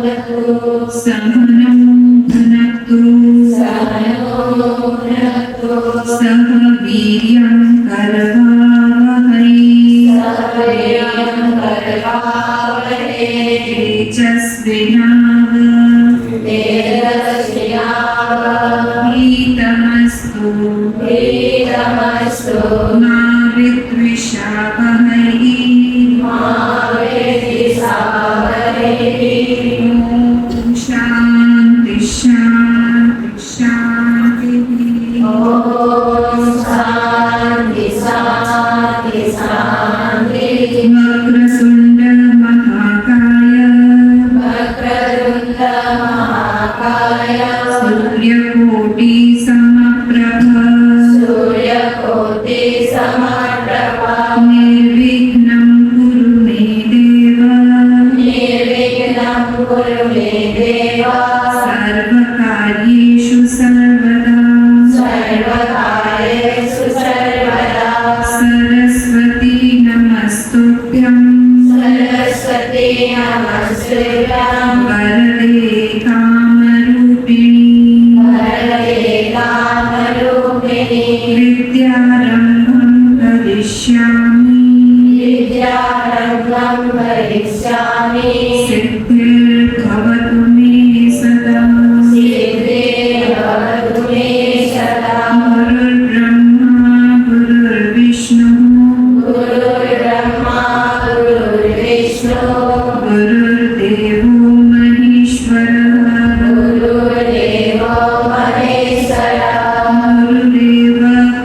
सहनं भुनक्तु सह वीर्यं करवावहै तेजस्विनावधीतमस्तु मा विद्विषावहै ॐ शान्ति शान्ति शान्तिः। वक्रतुण्ड महाकाय सूर्यकोटि समप्रभ निर्विघ्नं कुरु मे देव सर्वकार्येषु सर्वदा सरस्वती नमस्तुभ्यं वरदे कामरूपिणी विद्यारम्भं करिष्यामि सिद्धिर्भवतु मे सदा गुरुर्ब्रह्मा गुरुर्देवो महेश्वरः गुरुदेव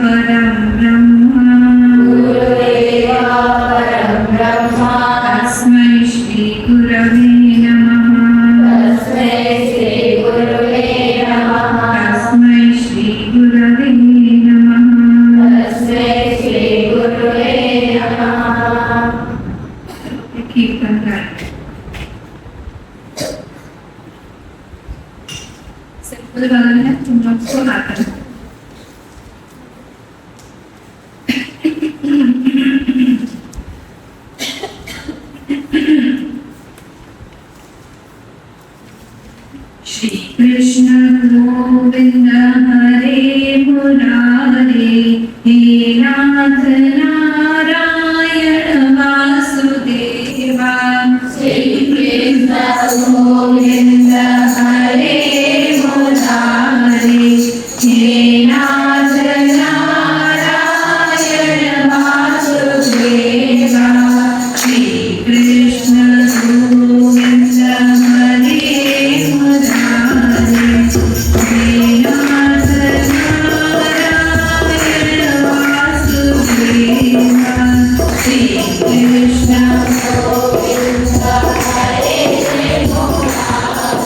परं ब्रह्मा तस्मै श्री गुरवे नमः तस्मै श्री गुरवे नमः। कीर्तन सिंपल गाना है, तुम लोग को आता है। श्री कृष्ण गोविंद हरे मुरारे हे नाथ नारायण वासुदेवा श्री कृष्ण गोविंद हरे मुरारे हे नाथ नारायण वासुदेवा श्री कृष्ण गोविंद हरे मुरारे हे नाथ नारायण वासुदेवा श्री कृष्ण गोविंद हरे मुरारे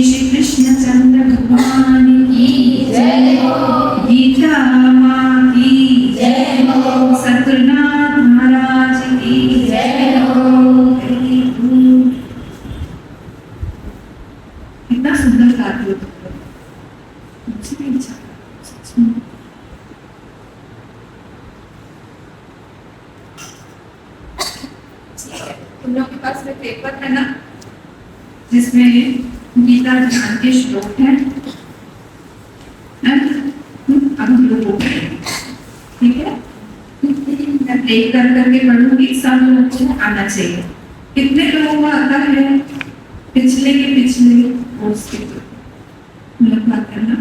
श्री कृष्ण चंद्र भगवान की जय हो, गीता माँ की जय हो, सतनाथ महाराज की जय हो। कितना सुंदर गाते हो मुझे भी अच्छा लगा, सच में। तुम लोग के पास में पेपर है ना, जिसमें गीता ध्यान के श्लोक हैं। अब हम लोग हो गए, ठीक है। मैं एक करके पढ़ूंगी, सब लोगों को आना चाहिए। कितने लोगों को आता है पिछले के पिछले कोर्स के लोग बात करना।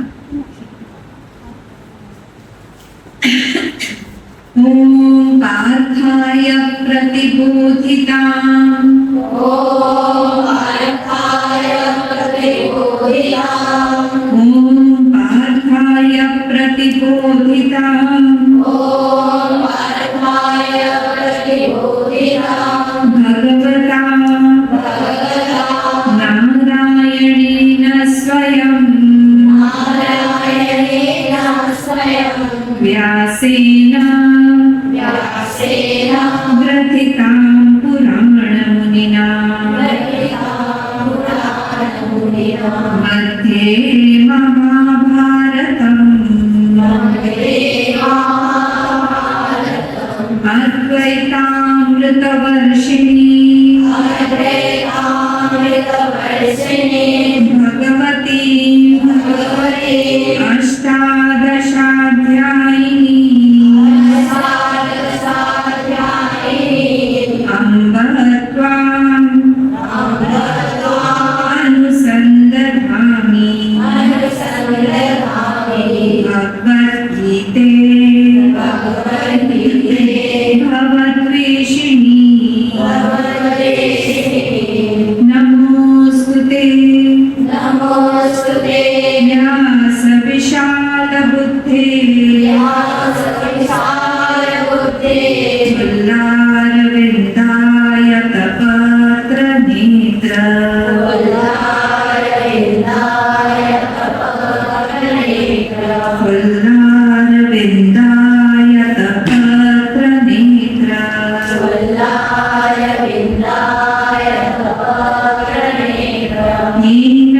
ओम पार्थाय प्रतिबोधिताम् भगवता नारायणेन स्वयं व्यासेन ग्रथितां पुराणमुनिना मध्ये महाभारतम् अद्वैतामृतवर्षिणी भगवती अष्टादशाध्यायिनी अम्ब त्वाम् अनुसन्दधामि भगवद्गीते भवद्वेषिणी नमोस्तुते व्यास विशालबुद्धे वल्लारविन्दाय तपत्र नेत्र वल्लारविन्दाय तपत्र नेत्र येन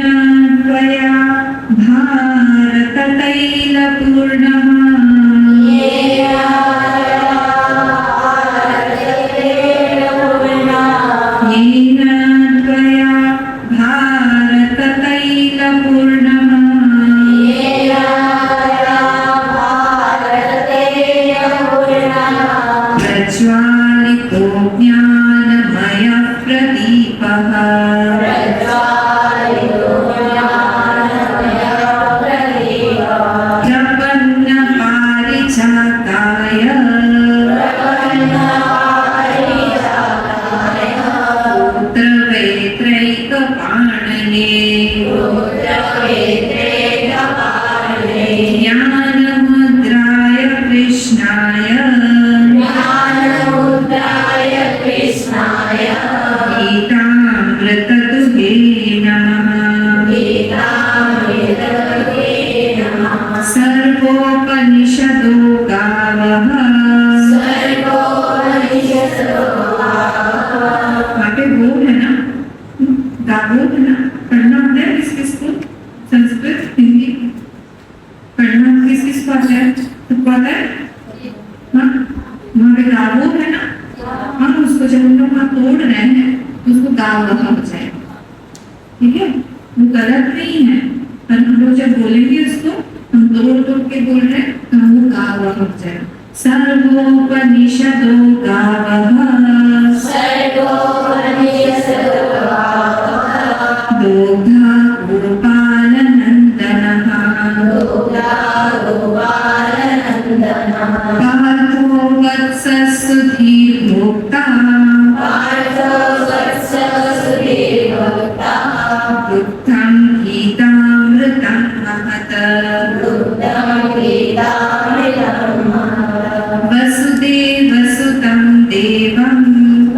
त्वया भारततैलपूर्णः येन त्वया भारततैलपूर्णः प्रज्वालितो ज्ञानमयः प्रदीपः प्रपन्नपारिजाताय पुत्रवेत्रैकपाणये ज्ञानमुद्राय कृष्णाय गीतामृततुभे नमः। सर्वोपनिषदो गावः वहाँ पे वो है ना, गावो है ना, पढ़ना आता है किस किस को, संस्कृत हिंदी पढ़ना किस किस को आता है, सबको आता है। हाँ, वहाँ पे गावो है ना, हम उसको जब हम लोग वहाँ तोड़ रहे हैं उसको गाव रहा हो जाएगा, ठीक है। वो गलत नहीं है, पर हम लोग जब बोलेंगे उसको, हम तोड़ तोड़ के बोल रहे हैं तो वो गाव रहा हो जाएगा। सर्वोपनिषदो गावः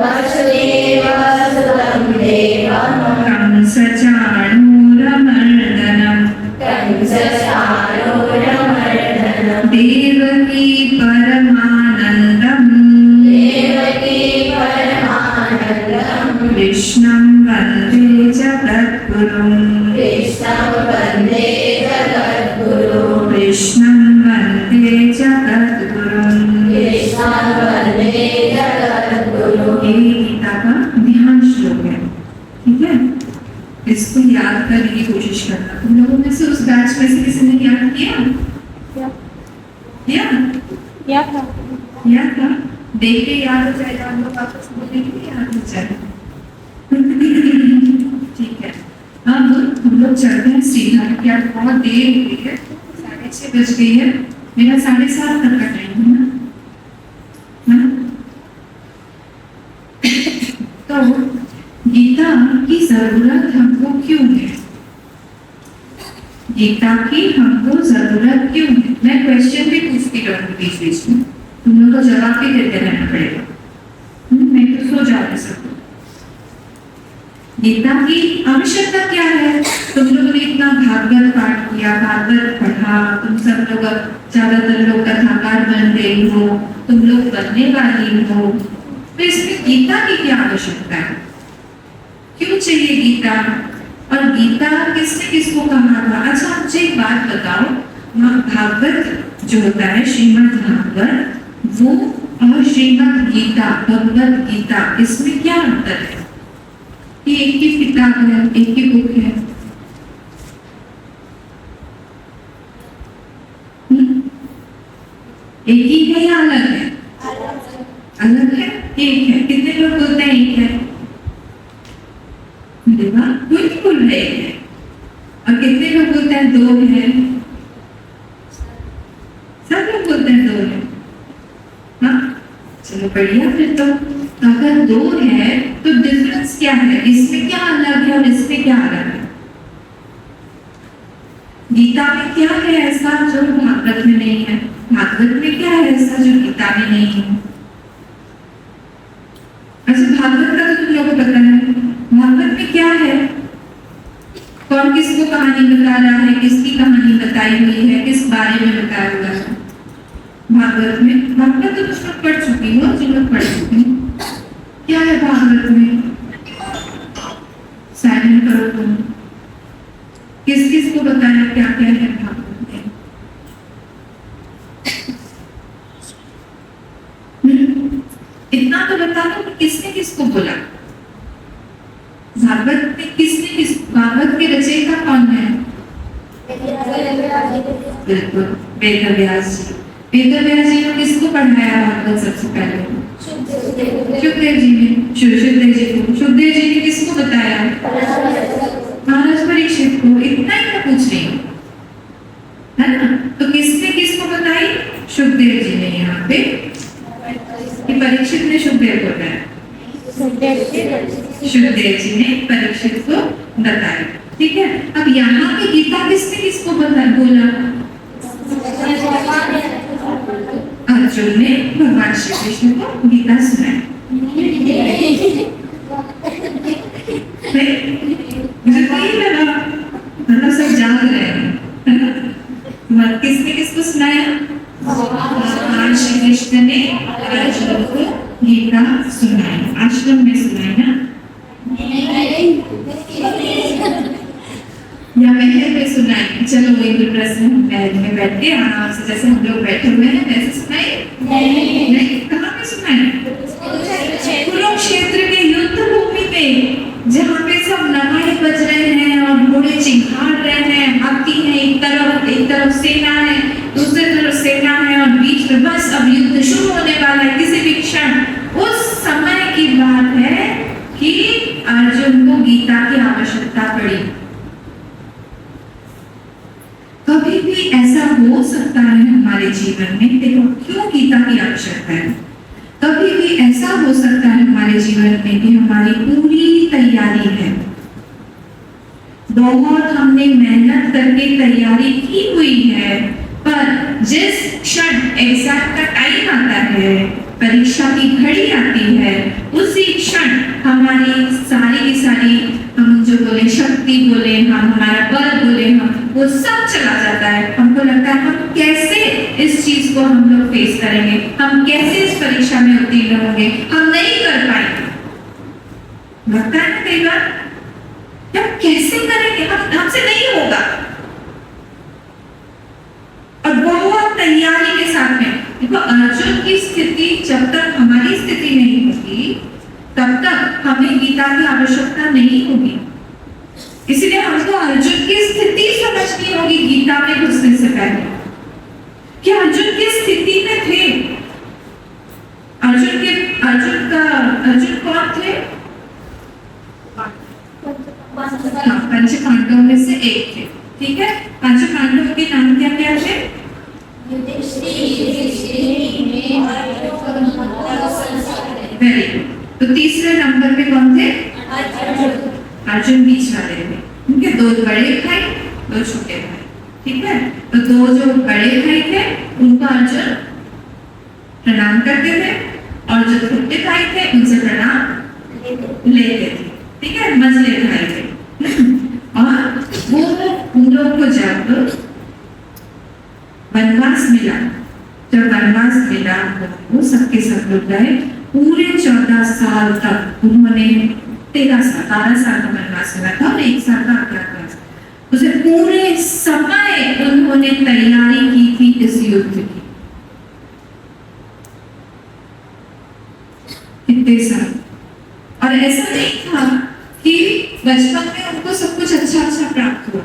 वसुदेवसुतं देवं कंसचाणूरमर्दनम् कंसचाणूरमर्दनं देवकी परमानन्दम् देवकी परमानन्दं कृष्णं वन्दे जगद्गुरुम् कृष्णं वन्दे जगद्गुरुं कृष्णं वन्दे जगद्गुरुम्। कृष्णं वन्दे जगद्गुरुं। ये गीता का ध्यान श्लोक है, ठीक है? इसको याद करने की कोशिश करना। तुम लोगों में से उस बैच में से किसी ने याद किया? किया था? देख के याद हो जाएगा, हम लोग वापस बोलेंगे कि याद हो जाएगा। ठीक है, अब हम लोग चलते हैं सीधा, क्योंकि आज बहुत देर हो गई है, 6:30 बज गई है। मेरा 7:30 तक का टाइम है ना? तो गीता की जरूरत हमको क्यों है? गीता की हमको जरूरत क्यों है? मैं क्वेश्चन भी पूछती रहूंगी बीच बीच में, तुम लोग को जवाब भी देते रहना पड़ेगा, नहीं तो सो जाओगे सब। गीता की आवश्यकता क्या है? तुम लोगों ने इतना भागवत पाठ किया, भागवत पढ़ा, तुम सब लोग ज्यादातर लोग कथाकार बन गई हो, तुम लोग बनने वाली हो, तो इसमें गीता की क्या आवश्यकता है? क्यों चाहिए गीता? और गीता किसने किसको कहा था? अच्छा मुझे एक बात बताओ, भागवत जो होता है, श्रीमद् भागवत, वो और श्रीमद् गीता, भगवत गीता, इसमें क्या अंतर है? ये एक ही किताब है, एक ही बुक है। एक ही है या अलग है? अलग है, एक है। कितने लोग बोलते हैं एक है? देखा, कोई नहीं बोल रहे एक है। और कितने लोग बोलते हैं दो है? सब लोग बोलते हैं दो है। हाँ, चलो बढ़िया। फिर तो अगर दो है तो डिफरेंस क्या है? इसमें क्या अलग है और इसमें क्या अलग है? गीता में क्या है ऐसा जो भागवत में नहीं है? भागवत में क्या है ऐसा जो गीता में नहीं है? अच्छा, भागवत का तो तुम लोगों को पता है, भागवत में क्या है? कौन किसको कहानी बता रहा है, किसकी कहानी बताई हुई है, किस बारे में बताया हुआ है भागवत में? भागवत तो तुम लोग पढ़ चुकी हो, जो लोग पढ़ चुके हैं। क्या है भागवत में? साइलेंट करो तुम। किस किस को बताया क्या क्या है भागवत में? इतना तो बता दो कि किसने किसको बोला? भागवत में किसने किस, भागवत के रचयिता कौन है? बिल्कुल, वेदव्यास जी। वेदव्यास जी ने किसको पढ़ाया भागवत सबसे पहले? सुखदेव जी ने। सुखदेव जी को, सुखदेव जी ने किसको बताया? महाराज परीक्षित को। इतना ही मैं पूछ रही हूँ, है ना? तो किसने किसको बताई? सुखदेव जी ने। यहाँ पे कि परीक्षित ने सुखदेव को बताया, सुखदेव जी ने परीक्षित को बताया, ठीक है? अब यहाँ पे गीता किसने किसको बोला? अर्जुन ने भगवान श्री कृष्ण को गीता सुनाई। मुझे तो यही लगा, मतलब सब जाग रहे हैं। किसने किसको सुनाया? भगवान श्री कृष्ण ने अर्जुन को गीता सुनाई। आश्रम में सुनाई ना, या महल में सुनाई? चलो इंद्रप्रस्थ महल में बैठ के आराम से, जैसे हम लोग बैठे हुए हैं वैसे सुनाई? नहीं। कहाँ पे सुनाई? कुरुक्षेत्र के युद्ध भूमि पे, जहाँ पे सब नगाड़े बज रहे हैं और घोड़े चिंघाड़ रहे हैं, हाथी है एक तरफ सेना है, दूसरी तरफ सेना है, और बीच में बस अब युद्ध शुरू होने वाला है किसी भी क्षण। उस समय की बात है कि अर्जुन को गीता की आवश्यकता पड़ी। कभी भी ऐसा हो सकता है हमारे जीवन में, देखो क्यों गीता की आवश्यकता है? कभी भी ऐसा हो सकता है हमारे जीवन में कि हमारी पूरी तैयारी है, बहुत हमने मेहनत करके तैयारी की हुई है, पर जिस क्षण एग्जाम का टाइम आता है, परीक्षा की घड़ी आती है, उसी हमारी सारी की सारी, हम जो बोले शक्ति बोले, हम हमारा बल बोले, हम वो सब चला जाता है। हमको लगता है हम कैसे इस चीज को हम लोग फेस करेंगे, हम कैसे इस परीक्षा में उत्तीर्ण होंगे, हम नहीं कर पाएंगे। लगता है ना कई बार हम कैसे करेंगे, हमसे नहीं होगा। और बहुत तैयारी के साथ में देखो, अर्जुन की स्थिति जब तक हमारी स्थिति नहीं होगी तब तक हमें गीता की आवश्यकता नहीं होगी। इसलिए हमको अर्जुन की स्थिति समझनी होगी गीता में घुसने से पहले कि अर्जुन की स्थिति में थे। अर्जुन कौन थे? पंच पांडवों में से एक थे। ठीक है, पंच पांडवों के नाम क्या क्या थे? Very good. तो तीसरे नंबर पे कौन थे? अर्जुन बीच वाले थे। उनके दो बड़े भाई, दो छोटे भाई। ठीक है, तो दो जो बड़े भाई थे उनको अर्जुन प्रणाम करते थे और जो छोटे भाई थे उनसे प्रणाम लेते थे। ठीक है, मजले भाई थे। और वो उन लोग को जब वनवास मिला, जब वनवास मिला वो सबके सब लोग गए। पूरे 14 साल तक उन्होंने 13 साल का वनवास मिला था और 1 साल का अज्ञातवास। उसे पूरे समय उन्होंने तैयारी की थी इस युद्ध की। कितने साल। और ऐसा नहीं था कि बचपन में उनको सब कुछ अच्छा प्राप्त हुआ।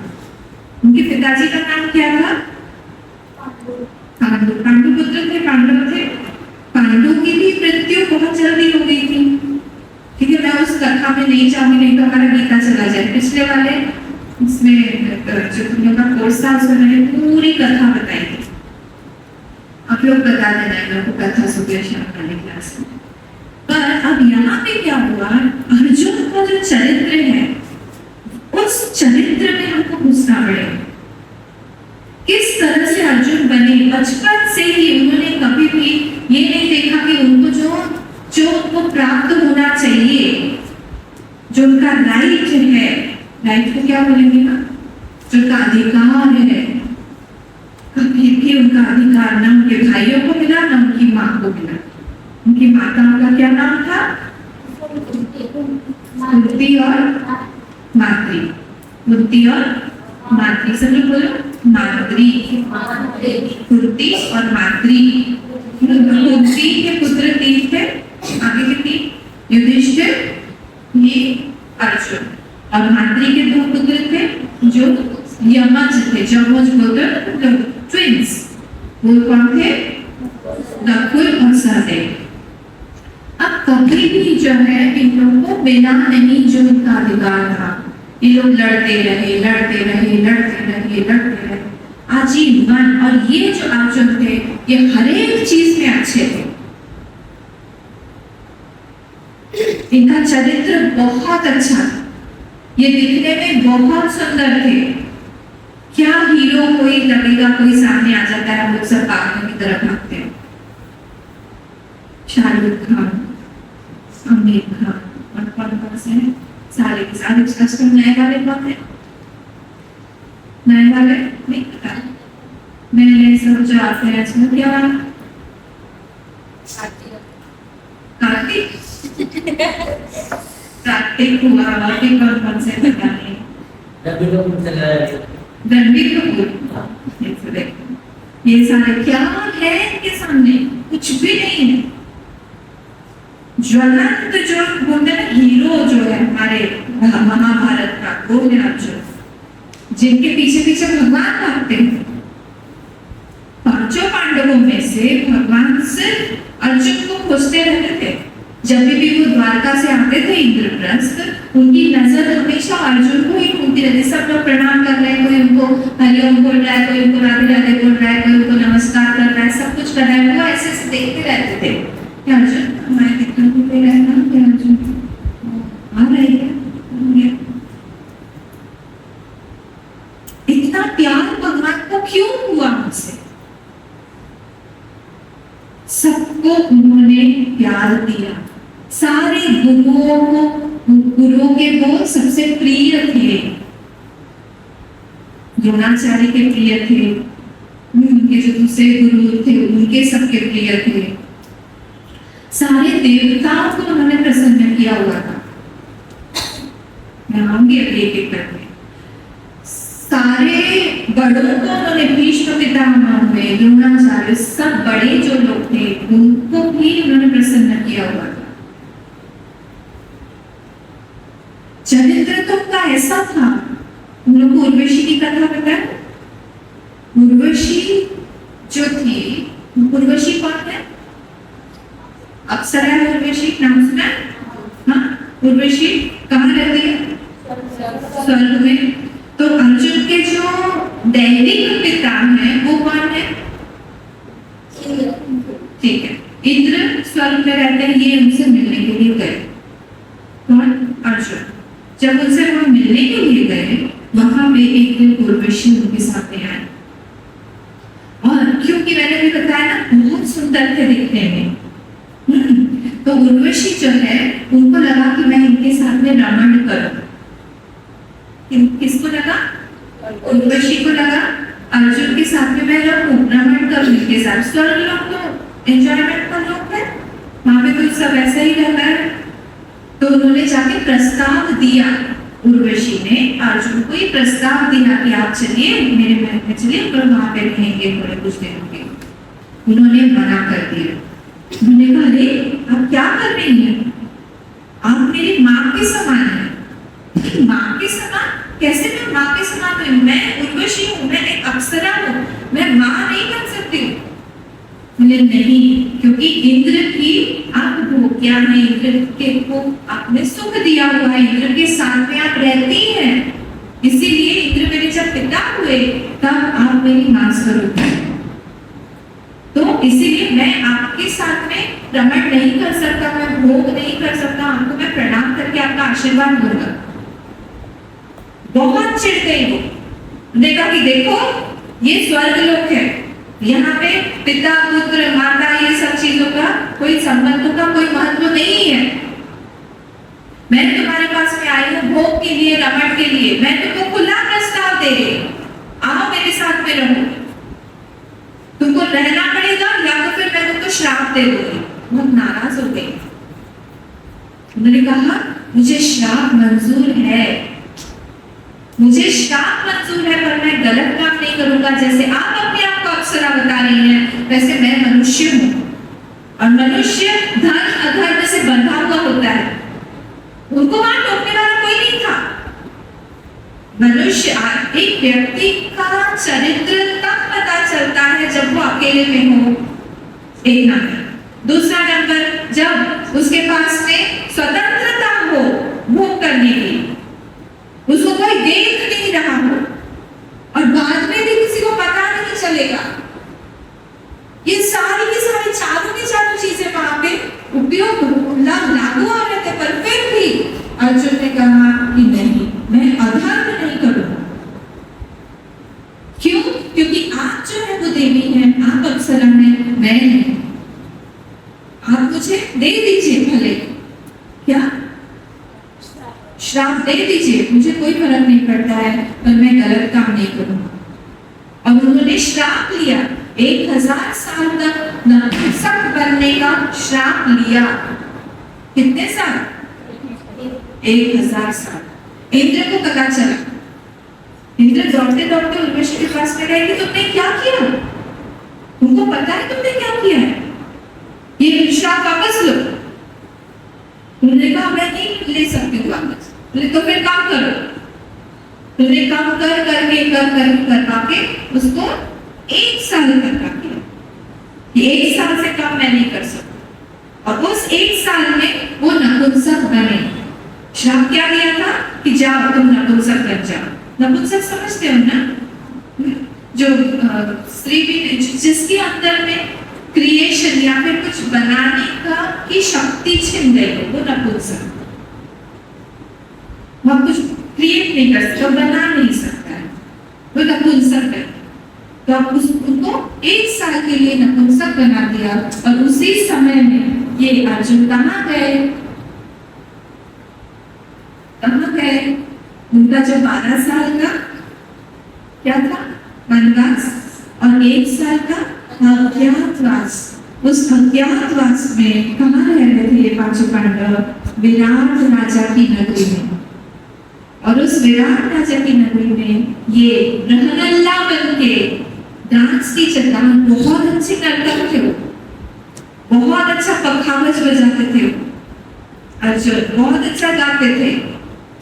उनके पिताजी का नाम क्या था? पांडु पुत्र थे, पांडव थे। पांडु की भी मृत्यु बहुत जल्दी हो गई थी। ठीक है, मैं उस कथा में नहीं जाऊंगी, नहीं तो हमारा गीता चला जाए। पिछले वाले इसमें जो तुम लोग का कोर्स था उसमें मैंने पूरी कथा बताई थी। आप लोग बता देना इन लोगों को कथा सुबह शाम वाली क्लास में। पर अब यहाँ पे क्या हुआ, अर्जुन का जो चरित्र है उस चरित्र में हमको घुसना पड़ेगा। किस तरह से अर्जुन बने। बचपन से ही उन्होंने कभी भी ये नहीं देखा कि उनको जो उनको प्राप्त होना चाहिए, जो उनका राइट है, राइट को क्या बोलेंगे ना, जो उनका अधिकार है, कभी भी उनका अधिकार ना उनके भाइयों को मिला ना उनकी माँ को मिला। उनकी माताओं का क्या नाम था? कुंती और माद्री। कुंती और माद्री, सब लोग बोलो माद्री। कुंती और माद्री। कुंती के पुत्र 3 थे, आगे के 3 युधिष्ठिर, ये अर्जुन। और माद्री के 2 पुत्र थे जो यमज थे, जमज बोलते ट्विंस। वो कौन थे? नकुल और सहदेव। अब कभी भी जो है इन लोगों को मिला नहीं जो उनका अधिकार था। ये लोग लड़ते रहे आजीवन। और ये जो अर्जुन थे ये हर एक चीज में अच्छे थे। इनका चरित्र बहुत अच्छा था, ये दिखने में बहुत सुंदर थे। क्या हीरो कोई लगेगा, कोई सामने आ जाता है, हम लोग सब पागलों की तरह भागते हैं। शाहरुख खान, आमिर खान और कौन से हैं सारे के सारे। आजकल नए वाले कौन है? नए वाले नहीं पता, नए सब जो आते हैं इसमें क्या वाला? कार्तिक हुआ, कार्तिक और कौन से पता नहीं। रणबीर कपूर। ये सारे क्या है इनके सामने? कुछ भी नहीं है। ज्वलंत जो बोलते हैं हीरो जो है हमारे महाभारत का, वो है अर्जुन, जिनके पीछे पीछे भगवान भागते हैं। 5 पांडवों में से भगवान सिर्फ अर्जुन को खोजते रहते थे। जब भी वो द्वारका से आते थे इंद्रप्रस्थ, उनकी नजर हमेशा अर्जुन को ही घूमती रहती। सब लोग प्रणाम कर रहे हैं, कोई उनको हरिओम बोल रहा है, कोई उनको राधे राधे बोल रहा है, कोई उनको नमस्कार कर रहा है, सब कुछ कर रहा है। वो ऐसे ऐसे देखते रहते थे कि अर्जुन हमारे दिखने को दे रहा है ना, कि अर्जुन आ रहे हैं। इतना प्यार भगवान को क्यों हुआ हमसे? सबको उन्होंने प्यार दिया, सारे गुण गुरुओं के वो सबसे प्रिय थे, द्रोणाचार्य के प्रिय थे, उनके जो दूसरे गुरु थे उनके सबके प्रिय थे, सारे देवताओं को उन्होंने प्रसन्न किया हुआ था। मैं आऊंगी अभी एक एक करके। सारे बड़ों को उन्होंने, भीष्म पितामह हुए, द्रोणाचार्य, सब बड़े जो लोग थे उनको भी उन्होंने प्रसन्न किया हुआ था। चरित्र तो उनका ऐसा था, उन लोग को उर्वशी की कथा पता है? उर्वशी जो थी, उर्वशी कौन है? अप्सरा है उर्वशी, नाम सुना? हाँ, उर्वशी कहाँ रहती है? स्वर्ग में। तो अर्जुन के जो दैनिक पिता हैं वो कौन है? ठीक है, इंद्र स्वर्ग में रहते हैं, ये उनसे मिलने के लिए गए। कौन? अर्जुन। जब उनसे वो मिलने के लिए गए, वहां पे एक दिन उर्वशी उनके सामने आए, और क्योंकि मैंने भी बताया ना बहुत सुंदर थे दिखने में, तो उर्वशी जो है उनको लगा कि मैं इनके साथ में रमण करूं। किसको लगा? उर्वशी को लगा अर्जुन के साथ में मैं रहूं, रमण करूं इनके साथ। स्वर्ग लोग तो एंजॉयमेंट का लोग है, वहां पे तो सब ऐसा ही रहता है। तो उन्होंने जाके प्रस्ताव दिया, उर्वशी ने अर्जुन को ये प्रस्ताव दिया कि आप चलिए मेरे महल में चलिए, और वहां पे रहेंगे थोड़े कुछ दिनों के। उन्होंने मना कर दिया। उन्होंने कहा अरे आप क्या कर रही हैं, आप मेरी माँ के समान हैं। माँ के समान? कैसे मैं माँ के समान हूँ? मैं उर्वशी हूँ, मैं एक अप्सरा हूँ, मैं माँ नहीं बन सकती। बोले नहीं, क्योंकि इंद्र की आप हो क्या है, इंद्र के को आपने सुख दिया हुआ है, इंद्र के साथ में आप रहती हैं, इसीलिए इंद्र मेरे जब पिता हुए तब आप मेरी माँ स्वरूप हैं। तो इसीलिए मैं आपके साथ में रमण नहीं कर सकता, मैं भोग नहीं कर सकता, आपको मैं प्रणाम करके आपका आशीर्वाद दूंगा। बहुत चिढ़ गई वो, देखा कि देखो ये स्वर्ग लोक है, यहाँ पे पिता पुत्र माता ये सब चीजों का कोई संबंधों का कोई महत्व नहीं है। मैं तुम्हारे पास में आई हूँ भोग के लिए, रमण के लिए, मैं तुमको खुला प्रस्ताव दे रही हूँ, आओ मेरे साथ में रहो, तुमको रहना पड़ेगा या तो फिर मैं तुमको श्राप दे दूंगी। बहुत नाराज हो गई। उन्होंने कहा मुझे श्राप मंजूर है, मुझे श्राप मंजूर है, पर मैं गलत काम नहीं करूंगा। जैसे आप अपने आप को अप्सरा बता रही हैं, वैसे मैं मनुष्य हूँ, और मनुष्य धर्म अधर्म से बंधा हुआ होता है। उनको वहां टोकने वाला कोई नहीं था। मनुष्य, एक व्यक्ति का चरित्र तब पता चलता है जब वो अकेले में हो, एक नंबर। दूसरा नंबर, जब उसके पास में स्वतंत्रता हो भोग करने की, उसको कोई देख नहीं रहा हो, और बाद में भी किसी को पता नहीं चलेगा। ये सारी की सारी चारों की चारों चीजें वहां पे उपयोग लागू आ रहे थे, पर फिर भी अर्जुन ने कहा कि नहीं, मैं अधर्म नहीं करूंगा। क्यों? क्योंकि आप जो है वो देवी हैं, आप अप्सरा हैं, मैं नहीं। आप मुझे दे दीजिए, भले क्या श्राप दे दीजिए, मुझे कोई फर्क नहीं पड़ता है, पर मैं गलत काम नहीं करूंगा। और उन्होंने श्राप लिया, 1000 साल तक नपुंसक बनने का श्राप लिया। कितने साल? 1000 साल। इंद्र को पता चला, इंद्र दौड़ते दौड़ते उर्वशी के पास में गए कि तुमने क्या किया, तुमको पता है तुमने क्या किया है, ये श्राप वापस लो। उन्होंने कहा मैं नहीं ले सकती हूँ वापस। बोले तो फिर काम करो। तुमने काम कर पाके उसको 1 साल तक रख दिया, 1 साल से कम मैं नहीं कर सकता। और उस 1 साल में वो नपुंसक बने। श्राप क्या दिया था कि जाओ तुम नपुंसक बन जाओ। नपुंसक समझते हो ना, जो स्त्री भी जिसके अंदर में क्रिएशन या फिर कुछ बनाने का की शक्ति छिन गई हो, वो नपुंसक। वो कुछ क्रिएट नहीं कर सकता, बना नहीं सकता है, वो नपुंसक है। तो अब उनको 1 साल के लिए नपुंसक बना दिया। और उसी समय में ये अर्जुन कहाँ गए? कहाँ गए? उनका जो 12 साल का क्या था वनवास और 1 साल का अज्ञातवास, उस अज्ञातवास में कहाँ रह रहे थे ये पांचों पांडव? विराट राजा की नगरी में। और उस विराट राजा की नगरी में ये रहनल्ला बनके डांस टीचर का बहुत अच्छे नर्तक थे, बहुत अच्छा पखावज बजाते थे अर्जुन, बहुत अच्छा गाते थे,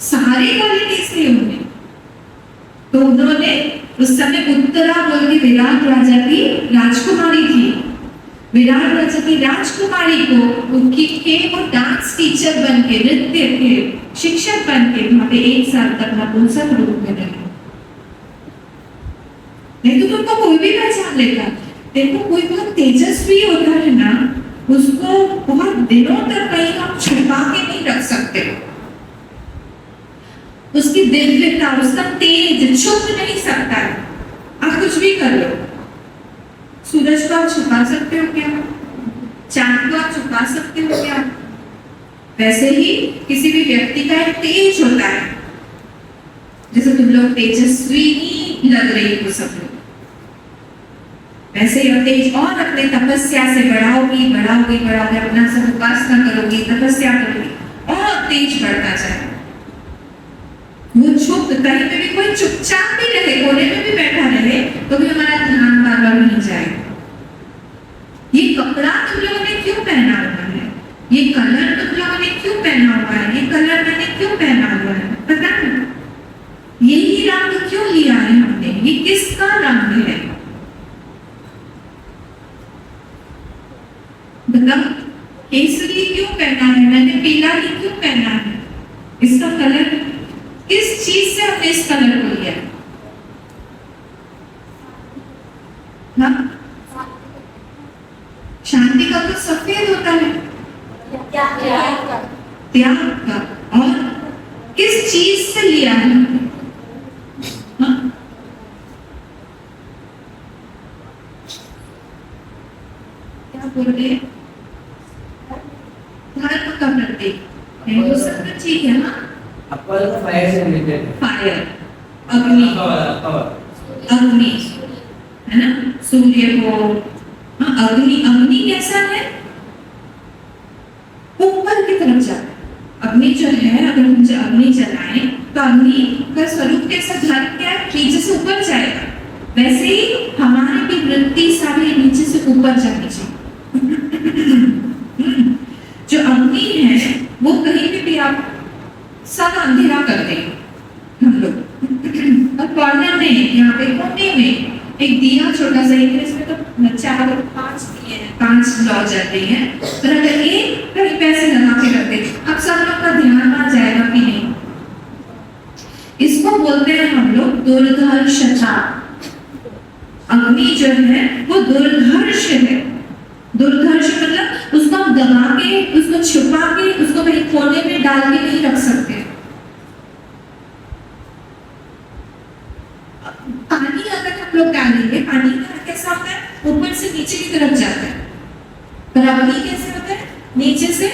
सारे क्वालिटीज थे उनमें। तो उन्होंने उस समय उत्तरा बोल के विराट राजा की राजकुमारी थी, विराट राजा की राजकुमारी को उनकी के वो डांस टीचर बन के, नृत्य के शिक्षक बन के वहां पे 1 साल तक नपुंसक रूप में रहे। नहीं तो तुमको कोई भी पहचान लेगा। देखो कोई बहुत तेजस्वी होता है ना, उसको बहुत दिनों तक कहीं हम छुपा के नहीं रख सकते। उसकी दिव्यता, उसका तेज छुप नहीं सकता है। आप कुछ भी कर लो, सूरज को आप छुपा सकते हो क्या? चांद को आप छुपा सकते हो क्या? वैसे ही किसी भी व्यक्ति का एक तेज होता है, जैसे तुम लोग तेजस्वी ही लग रही हो सब लोग, वैसे ही तेज और अपने तपस्या से बढ़ाओगी बढ़ाओगी बढ़ाओगे, अपना सब उपासना करोगी, तपस्या करोगी और तेज बढ़ता जाए। वो चुप, कहीं पे भी कोई चुपचाप भी रहे, कोने में भी बैठा रहे, तो भी हमारा ध्यान बार बार नहीं जाए। ये कपड़ा तुम लोगों ने क्यों पहना हुआ है? ये कलर तुम लोगों ने क्यों पहना हुआ है? ये कलर मैंने क्यों पहना हुआ है? पता नहीं। यही रंग क्यों लिया है हमने? ये किसका रंग है? बताओ, केसरी क्यों पहना है मैंने? पीला ही क्यों पहना है? इसका कलर किस चीज से हमने इस कलर को लिया? हाँ? शांति का तो सफेद होता है, त्याग का। और किस चीज से लिया है? हाँ? क्या बोल रहे? धर्म का प्रतीक है, वो सब ठीक है ना? फायर से रिलेटेड, फायर, अग्नि, अग्नि है ना, सूर्य को। हाँ, अग्नि, अग्नि कैसा है? ऊपर की तरफ जाता है। अग्नि जो है, अगर हम अग्नि जलाएं तो अग्नि का स्वरूप कैसा? धर्म क्या है? नीचे से ऊपर जाएगा। वैसे ही हमारी भी वृत्ति सारी नीचे से ऊपर जानी चाहिए। जो अग्नि है वो कहीं पे भी आप सब अंधेरा कर देंगे हम लोग। और कॉर्नर में, यहाँ पे कोने में एक दिया छोटा सा, इसमें तो 4-5 दिए हैं, 5 लौ जाते हैं, पर अगर एक कहीं पैसे लगा के रख दे, अब सब लोग का ध्यान आ जाएगा कि नहीं? इसको बोलते हैं हम लोग दुर्धर्षता। अग्नि जो है वो दुर्धर्ष है। दुर्धर्ष मतलब उसको हम दबा के, उसको छुपा के, उसको कहीं कोने में डाल के नहीं रख सकते। पानी अगर हम लोग डालेंगे, पानी का कैसा होता है? ऊपर से नीचे की तरफ जाता है, पर अग्नि कैसे होता है? नीचे से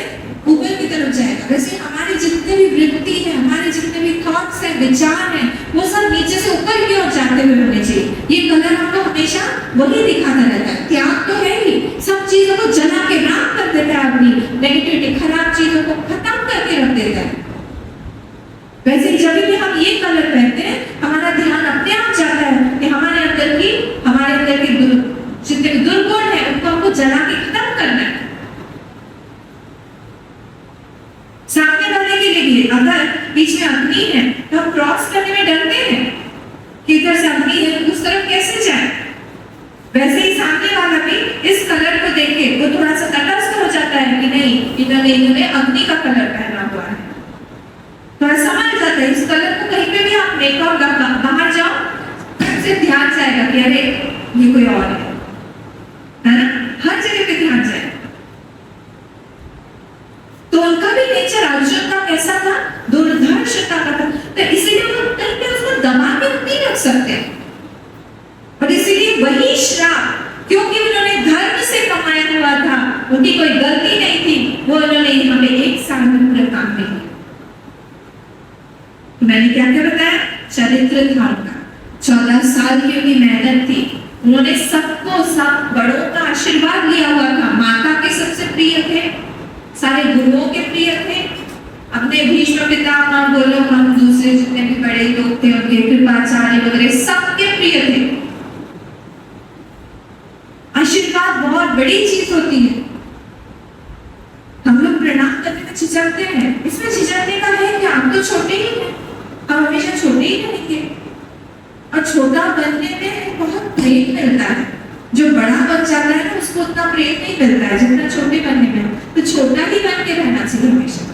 ऊपर की तरफ जाएगा। वैसे हमारे जितने भी वृत्ति है, हमारे जितने भी थॉट्स हैं, विचार हैं, वो सब नीचे से ऊपर की ओर जाते हुए होने चाहिए। ये कलर हमको हमेशा वही दिखाता रहता है। त्याग तो है ही, सब चीजों को जला के राख कर देता है अग्नि, नेगेटिविटी, खराब चीजों को खत्म करके रख देता है। वैसे जब भी हम ये कलर पहनते हैं, हमारा ध्यान अपने आप जाता है कि हमारे अंदर की जितने भी दुर्गुण है उनको हमको जला के खत्म करना है। सामने वाले के लिए अगर बीच में अग्नि है तो हम क्रॉस करने में डरते हैं कि इधर से अग्नि है तो उस तरफ कैसे जाए। वैसे ही सामने वाला भी इस कलर को देख के वो थोड़ा सा तटस्थ हो जाता है कि नहीं, इन्होंने अग्नि का कलर पहना हुआ है, थोड़ा समझ जाता है। इस कलर को कहीं पे भी आप मेकअप बाहर जाओ, से ध्यान जाएगा कि अरे ये कोई और है ना? हर जगह पे ध्यान जाएगा। तो उनका भी नेचर अर्जुन का कैसा था? दुर्धर्षता का था। तो इसीलिए वो कहीं पे उसको दबा के नहीं रख सकते, और इसीलिए वही श्राप, क्योंकि उन्होंने धर्म से कमाया हुआ था, उनकी कोई गलती नहीं थी, वो उन्होंने हमें 1 साल में पूरा काम नहीं किया। मैंने क्या क्या बताया? चरित्र था उनका, 14 साल की उनकी मेहनत थी, उन्होंने सबको, सब बड़ों का आशीर्वाद लिया हुआ था, माता के सबसे प्रिय थे, सारे गुरुओं के प्रिय थे, अपने भीष्म पितामह बोलो, हम दूसरे जितने भी बड़े लोग थे उनके कृपाचार्य वगैरह सबके प्रिय थे। आशीर्वाद बहुत बड़ी चीज होती है। हम लोग प्रणाम करने में झिझकते हैं, इसमें झिझकने का है कि हम तो छोटे ही हैं, हम हमेशा छोटे ही रहेंगे, और छोटा बनने में बहुत प्रेम मिलता है। जो बड़ा बन जाता है ना उसको उतना प्रेम नहीं मिलता है जितना छोटे बनने में, तो छोटा ही बन के रहना चाहिए हमेशा।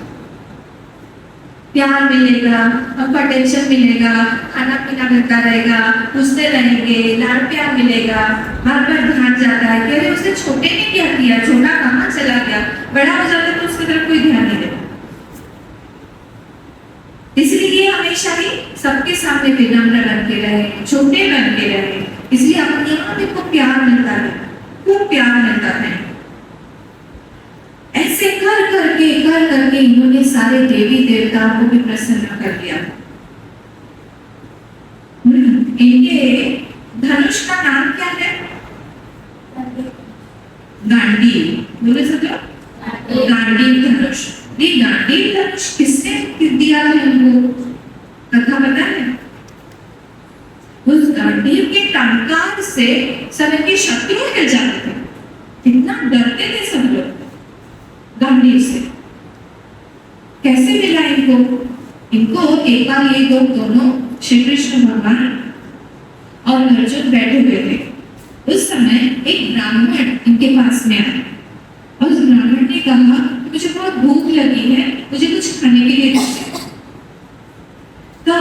प्यार मिलेगा, आपका टेंशन मिलेगा, खाना पीना मिलता रहेगा, पूछते रहेंगे, लाड़ प्यार मिलेगा, हर बार ध्यान जाता है कि अरे उसने छोटे ने क्या किया, छोटा कहाँ चला गया, बड़ा हो जाता है तो उसकी तरफ कोई ध्यान नहीं देता। इसलिए हमेशा ही सबके सामने विनम्र बन के रहे, छोटे बन के रहे, इसलिए अपने आप को प्यार मिलता है, खूब प्यार मिलता है। ऐसे कर करके इन्होंने सारे देवी देवताओं को भी प्रसन्न कर दिया। इनके धनुष का नाम क्या है? गांडीव। बोले सब लोग गांडीव धनुष। ये गांडीव धनुष किसने दिया था इनको? कथा पता है? उस गांडीव के टंकार से सब इनके शत्रु हिल जाते थे, कितना डरते थे सब लोग गांडीव से। कैसे मिला इनको? इनको एक बार ये दोनों श्री कृष्ण भगवान और अर्जुन बैठे हुए थे। उस समय एक ब्राह्मण इनके पास में आया और उस ब्राह्मण ने कहा मुझे बहुत भूख लगी है, मुझे कुछ खाने के लिए दीजिए। तो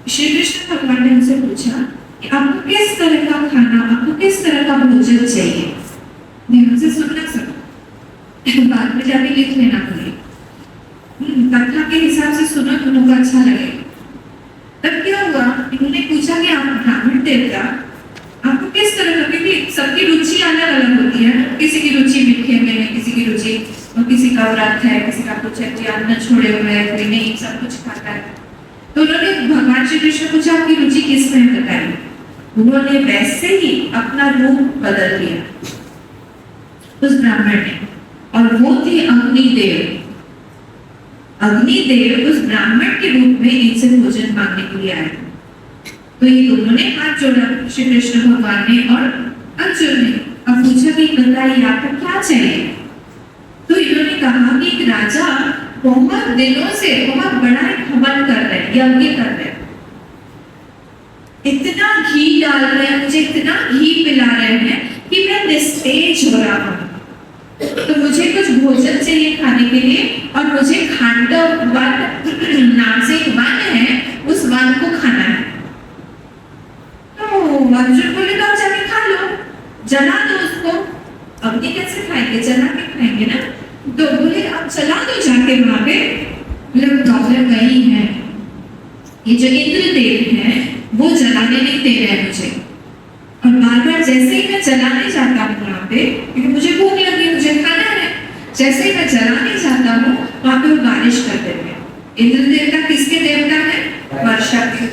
श्री कृष्ण भगवान ने उनसे पूछा कि आपको किस तरह का खाना, आपको किस तरह का भोजन चाहिए? ध्यान से सुनना सब, बाद में जाके लिख लेना पड़ेगा। कथा के हिसाब से सुनो, दोनों को अच्छा लगेगा। तब क्या हुआ, इन्होंने पूछा कि आप ब्राह्मण देवता आपको किस तरह का, क्योंकि सबकी रुचि अलग अलग होती है, किसी की रुचि मीठे में है, किसी की रुचि, और किसी का व्रत है, किसी का कुछ है, कोई अन्न छोड़े हुए है, कोई नहीं, सब कुछ खाता है। तो उन्होंने भगवान श्री कृष्ण पूछा आपकी रुचि किस में बताई? उन्होंने वैसे ही अपना रूप बदल दिया उस ब्राह्मण ने, और वो थे अग्निदेव। अग्निदेव उस ब्राह्मण के रूप में इनसे भोजन मांगने के लिए आए। तो ये दोनों ने हाथ जोड़ा, श्री कृष्ण भगवान ने और अर्जुन ने, अब पूछा कि बताइए आपको क्या चाहिए? तो इन्होंने कहा कि एक राजा बहुत दिनों से बहुत बड़ा एक हवन कर रहे हैं, यज्ञ कर रहे हैं, इतना घी डाल रहे हैं, मुझे इतना घी पिला रहे हैं कि मैं निस्तेज हो रहा हूँ। तो मुझे कुछ भोजन चाहिए खाने के लिए, और मुझे खांडव वन नाम से एक वन है, उस वन को खाना है। तो अर्जुन बोले तो आप जाके खा लो, जला दो उसको। अग्नि कैसे खाएंगे? जला के खाएंगे ना। तो बोले आप जला दो जाके वहां पे। प्रॉब्लम वही है, ये जो इंद्रदेव है वो जलाने नहीं दे रहे हैं मुझे, और बार बार जैसे ही मैं जलाने जाता हूँ वहां पे, क्योंकि मुझे भूख लगी, मुझे खाना है, जैसे ही मैं जलाने जाता हूँ वहां पे वो बारिश कर देते हैं। इंद्र देवता किसके देवता है? वर्षा के।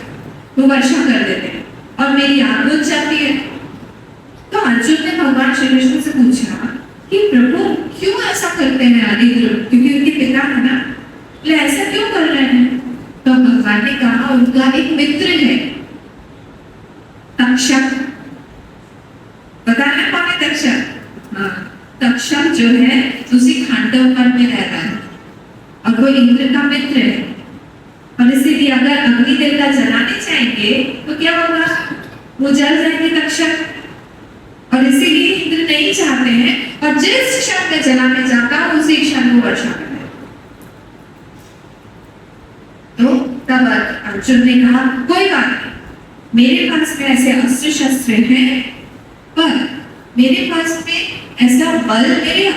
वो वर्षा कर देते हैं और मेरी आग बुझ जाती है। तो अर्जुन ने भगवान श्री कृष्ण से पूछा कि प्रभु क्यों ऐसा करते हैं इंद्र, क्योंकि उनके पिता है ना, तो ऐसा क्यों कर रहे हैं? तो भगवान ने कहा उनका एक मित्र है तक्षक। पता है कौन है तक्षक? हाँ, तक्षक जो है उसी खांडव वन में रहता है और वो इंद्र का मित्र है, और इसीलिए अगर अग्नि देवता जलाने जाएंगे तो क्या होगा? वो जल जाएंगे तक्षक, और इसीलिए इंद्र नहीं चाहते हैं, और जिस क्षण में जलाने जाता उसी क्षण वो वर्षा करते हैं। तो तब अर्जुन ने कहा कोई बात नहीं, मेरे पास में ऐसे अस्त्र शस्त्र हैं, पर मेरे पास में ऐसा बल, मेरे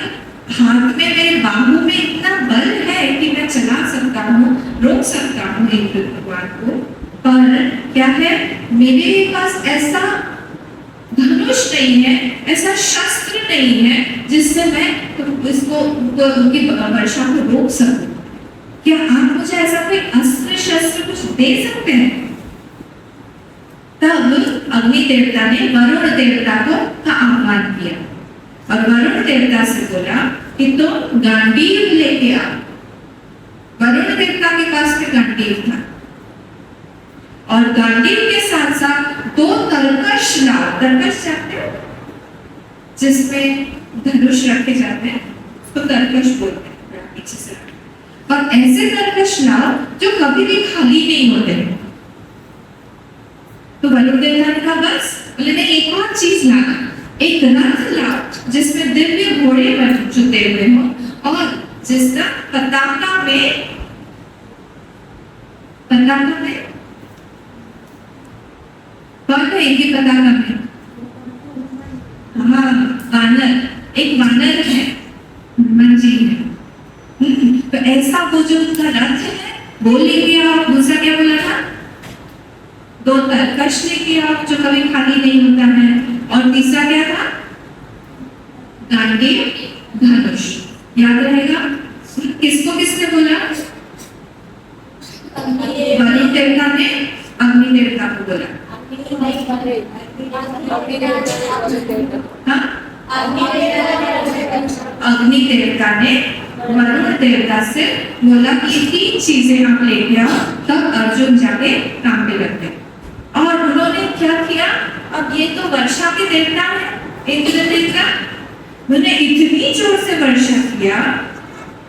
हाथ में, मेरे बाहु में इतना बल है कि मैं चला सकता हूँ, रोक सकता हूँ इंद्र भगवान को। पर क्या है, मेरे पास ऐसा धनुष नहीं है, ऐसा शस्त्र नहीं है जिससे मैं इसको उनकी वर्षा को रोक सकूं। क्या आप मुझे ऐसा कोई अस्त्र शस्त्र कुछ दे सकते हैं। तब अग्नि देवता ने वरुण देवता का आह्वान किया और वरुण देवता से बोला कि तुम गांडीव लेके आओ। वरुण देवता के पास में गांडीव था और गांडीव के साथ साथ 2 तरकश लाओ। तरकश जानते हो, जिसमें धनुष रखे जाते हैं, उसको तरकश बोलते हैं पीछे से। और ऐसे तरकश लाओ जो कभी भी खाली नहीं होते। तो वरुण देवता ने कहा बस, बोले नहीं, एक और चीज लाना, एक रथ लाओ जिसमें दिव्य घोड़े जुते हुए हो और जिसका पताका में कौन है इनके पताका में? हाँ, वानर, एक वानर है, हनुमान जी है। तो ऐसा वो जो उनका रथ है वो लेके आओ। दूसरा क्या बोला था? 2 तरकश लेके आओ जो कभी खाली नहीं होता है। और तीसरा क्या था? गांडीव, धनुष। याद रहेगा? किसको किसने बोला? वरुण देवता ने अग्नि देवता को बोला। हाँ? अग्नि देवता ने वरुण देवता से बोला कि 3 चीजें आप लेके आओ, तब अर्जुन जाके काम पे लगते। और उन्होंने क्या किया? अब ये तो वर्षा के देवता है, इंद्र देवता। उन्होंने इतनी जोर से वर्षा किया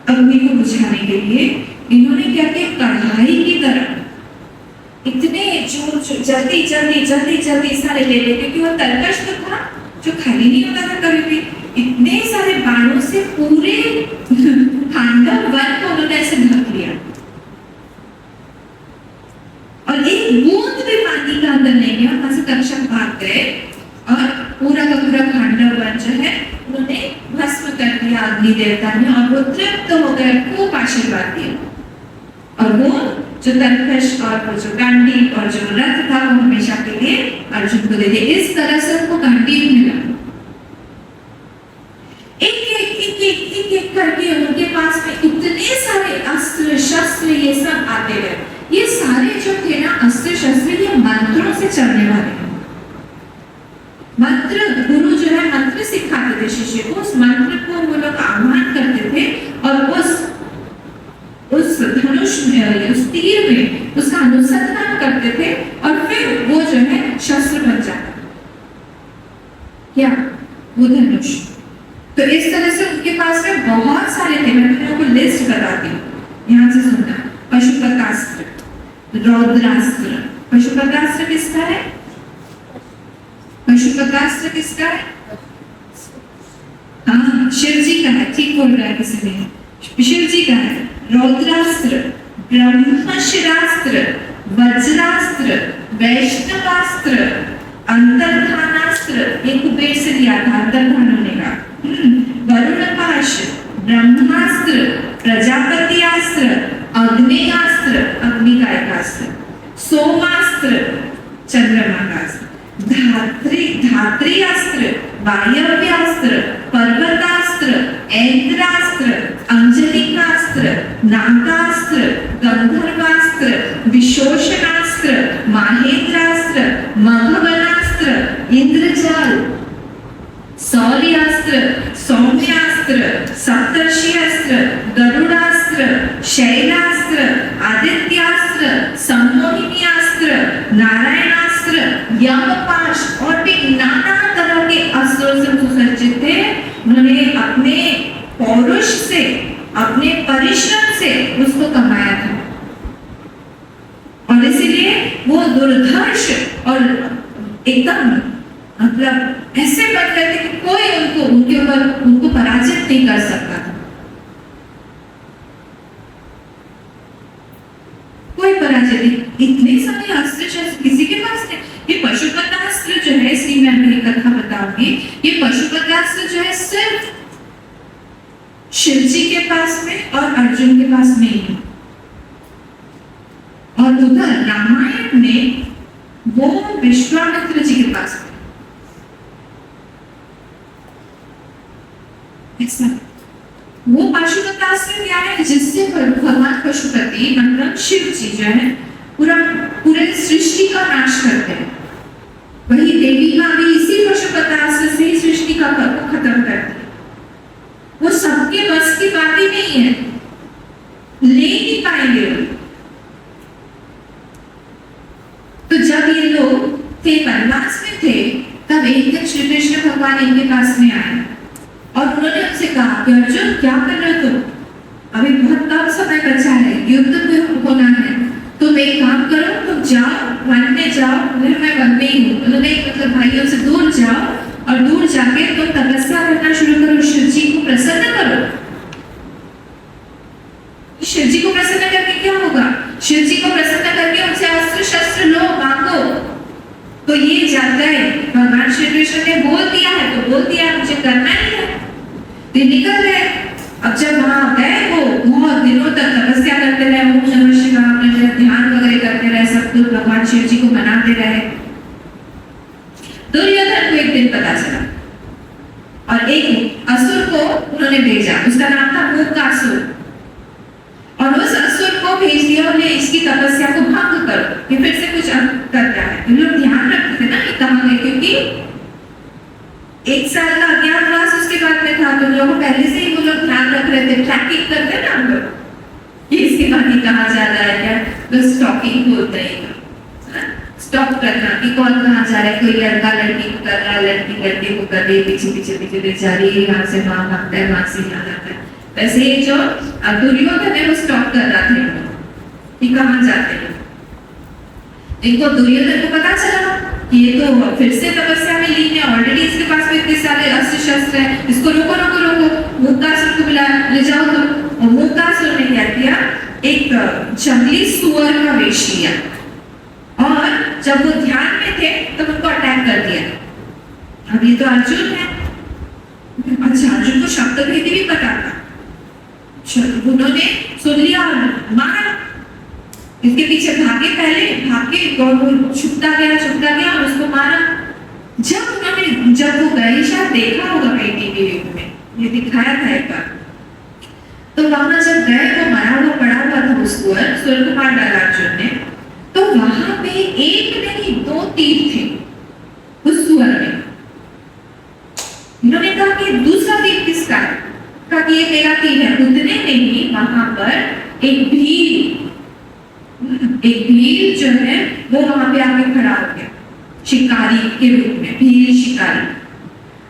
अग्नि को बुझाने के लिए। इन्होंने क्या किया? कढ़ाई की तरह इतने जोर जल्दी जल्दी जल्दी जल्दी सारे ले ले, क्योंकि वो तरकश तो था जो खाली नहीं होता था कभी भी। इतने सारे बाणों से पूरे पांडव वन को उन्होंने ऐसे ढक लिया और एक बूंद भी पानी का अंदर नहीं गया। वहां से तक्षक भाग गए और पूरा का पूरा पांडव वन जो है उन्होंने भस्म कर दिया अग्नि देवता ने। और वो तृप्त हो गए, खूब आशीर्वाद दिया। और वो जो तरकश और वो जो गांडीव और जो रथ था वो हमेशा के लिए अर्जुन को दे दिया। इस तरह से उनको गांडीव मिला। एक करके उनके पास में इतने सारे अस्त्र शस्त्र ये सब आते गए। ये सारे जो थे ना अस्त्र शस्त्र, ये मंत्रों से चलने वाले हैं। मंत्र, गुरु जो है मंत्र सिखाते थे शिष्य को, उस मंत्र को वो लोग आह्वान करते थे और उस धनुष में, उस तीर में उसका अनुसंधान करते थे और फिर वो जो है शस्त्र बन जाता। क्या? वो धनुष। तो इस तरह से उनके पास में बहुत सारे थे। मैं तुम लोगों को लिस्ट बताती हूँ, यहाँ से सुनना। पशुपतास्त्र, रौद्रास्त्र। पशुपतास्त्र किसका है? पशुपतास्त्र किसका है? हाँ, शिव जी का है। ठीक बोल रहा है किसी ने, शिव जी का है। रौद्रास्त्र, ब्रह्मशिरास्त्र, वज्रास्त्र, वैष्णवास्त्र, अंतर्धानास्त्र, ये कुबेर से दिया था अंतर्धान होने का। वरुणपाश, ब्रह्मास्त्र, प्रजापत्यास्त्र, अग्नेयास्त्र, अग्नि का एक अस्त्र, सोमास्त्र, चंद्रमा का अस्त्र, धात्रियास्त्र, वायव्यास्त्र, पर्वतास्त्र, ऐन्द्रास्त्र, अंजलिकास्त्र, नागास्त्र, गंधर्वास्त्र, विशोषणास्त्र, माहेंद्रास्त्र, मघवनास्त्र, इंद्रजाल, सौर्यास्त्र, सौम्यास्त्र, सप्तर्षियास्त्र, गरुड़ास्त्र, शैलास्त्र, आदित्यास्त्र, सम्मोहिनीयास्त्र, नारायणास्त्र, यमपाश और भी नाना तरह के अस्त्रों से सुसज्जित थे। उन्होंने अपने पौरुष से, अपने परिश्रम से उसको कमाया था और इसीलिए वो दुर्धर्ष और एकदम मतलब ऐसे बन गए थे कि कोई उनके ऊपर उनको पराजित नहीं कर सकता था। कोई पराजित, इतने सारे अस्त्र शस्त्र किसी के पास नहीं। ये पशुपतास्त्र जो है, इसलिए मैं अपनी कथा बताऊंगी। ये पशुपतास्त्र जो है सिर्फ शिव जी के पास में और अर्जुन के पास नहीं है। और उधर रामायण में वो विश्वामित्र जी के पास में। ऐसा वो पाशुपतास्त्र क्या है जिससे भगवान पशुपति मतलब शिव जी जो है पूरे सृष्टि का नाश करते हैं। वही देवी माँ भी इसी पशुपतास्त्र से ही सृष्टि का को खत्म करती है। वो सबके बस की बात ही नहीं है, ले नहीं पाएंगे वो। तो जब ये लोग थे वनवास में थे तब एक दिन श्री कृष्ण भगवान इनके पास में आए और उन्होंने उनसे कहा कि अर्जुन क्या कर रहे हो तुम, अभी बहुत कम समय बचा है, युद्ध में होना है, तुम एक काम करो, तुम जाओ वन में जाओ, मैं वन में ही हूँ, उन्होंने मतलब भाइयों से दूर जाओ और दूर जाके तुम तपस्या करना शुरू करो, शिव जी को प्रसन्न करो। शिव जी को प्रसन्न करके क्या होगा, शिव जी को प्रसन्न करके उनसे अस्त्र शस्त्र लो, मांगो। तो ये जाता है भगवान श्री कृष्ण ने बोल दिया है तो बोल दिया, मुझे करना ही है, तो निकल गए। अब जब वहां गए वो बहुत दिनों तक तपस्या करते रहे, ओम नमः शिवाय ध्यान वगैरह करते रहे, सब कुछ भगवान शिव जी को मनाते रहे। दुर्योधन को एक दिन पता चला और एक असुर को उन्होंने भेजा, उसका नाम था मूकासुर, और उस असुर को भेज दिया उन्हें इसकी तपस्या को भंग करो, ये फिर से कुछ कर रहा है। हम लोग ध्यान रखते थे ना ये कहाँ गए, क्योंकि 1 साल का अज्ञातवास उसके बाद में था, तो लोग पहले से ही वो लोग ध्यान रख रहे थे, ट्रैकिंग करते ना हम लोग कि इसके बाद ही कहाँ जा रहा है, क्या बस स्टॉकिंग बोलते हैं, स्टॉक करना कि कौन कहाँ जा रहा है, कोई लड़का लड़की को कर रहा है, लड़की लड़के को कर रही है, पीछे पीछे पीछे बेचारी यहाँ से वहाँ भागता है, वहाँ से यहाँ जाता है। वैसे ये जो दुर्योधन है वो स्टॉक कर रहा था कि कहाँ जाते हैं। इनको दुर्योधन को पता चला कि ये तो फिर से तपस्या में लीन है, ऑलरेडी इसके पास में इतने सारे अस्त्र शस्त्र हैं, इसको रोको रोको रोको। मूकासुर को बुलाया, ले जाओ तुम। और मूकासुर ने क्या किया, एक जंगली सुअर का वेश लिया और जब वो ध्यान में थे तब उनको अटैक कर दिया। अब ये तो अर्जुन है, अच्छा अर्जुन को शब्द भेदी भी पता था, उन्होंने सुन लिया और मारा, इसके पीछे भागे, पहले भागे छुपता गया और उसको मारा। जब वो गए, शायद देखा होगा कहीं टीवी में, ये दिखाया था एक बार, तो वहां जब गए वो मरा हुआ पड़ा हुआ था, उस सुअर को मार डाला अर्जुन ने। तो वहां पे एक नहीं 2 तीर थे उस सुअर में। इन्होंने कहा कि दूसरा तीर किसका है, कहा कि ये मेरा तीर है। उतने में ही वहां पर एक भील जो है वो वहां पे आके खड़ा हो गया, शिकारी के रूप में, भील शिकारी,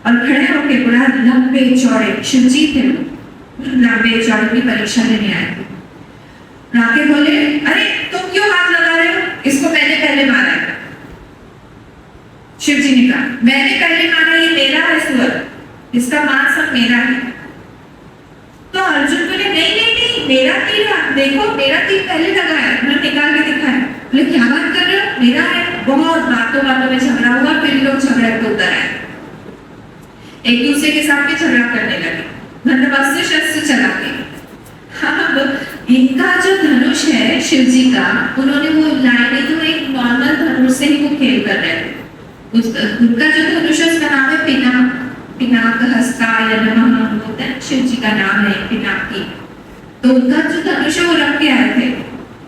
और खड़े होके पूरा लंबे चौड़े, शिवजी थे लंबे चौड़े की परीक्षा लेने आए थे। राके बोले, अरे तुम क्यों हाथ लगा रहे हो, इसको मैंने पहले मारा है। शिव जी ने कहा, मैंने पहले मारा, ये मेरा है सुअर, इसका मांस सब मेरा है। तो अर्जुन बोले, नहीं नहीं नहीं, मेरा तीर देखो, मेरा तीर पहले लगा है, मैंने निकाल के दिखाया। बोले क्या बात कर रहे हो, मेरा है। बहुत बातों में झगड़ा हुआ, फिर लोग झगड़े पे उतर आए, एक दूसरे के साथ में झगड़ा करने लगे, मतलब अस्त्र शस्त्र चला के। हाँ, इनका जो धनुष है शिव जी का, उन्होंने वो लाइनें तो एक नॉर्मल धनुष से ही वो खेल कर रहे थे। उनका जो धनुष है उसका नाम है पिनाक हस्ताय नमः, होता है शिव जी का नाम है पिनाकी। तो उनका जो धनुष है वो रख के आए थे।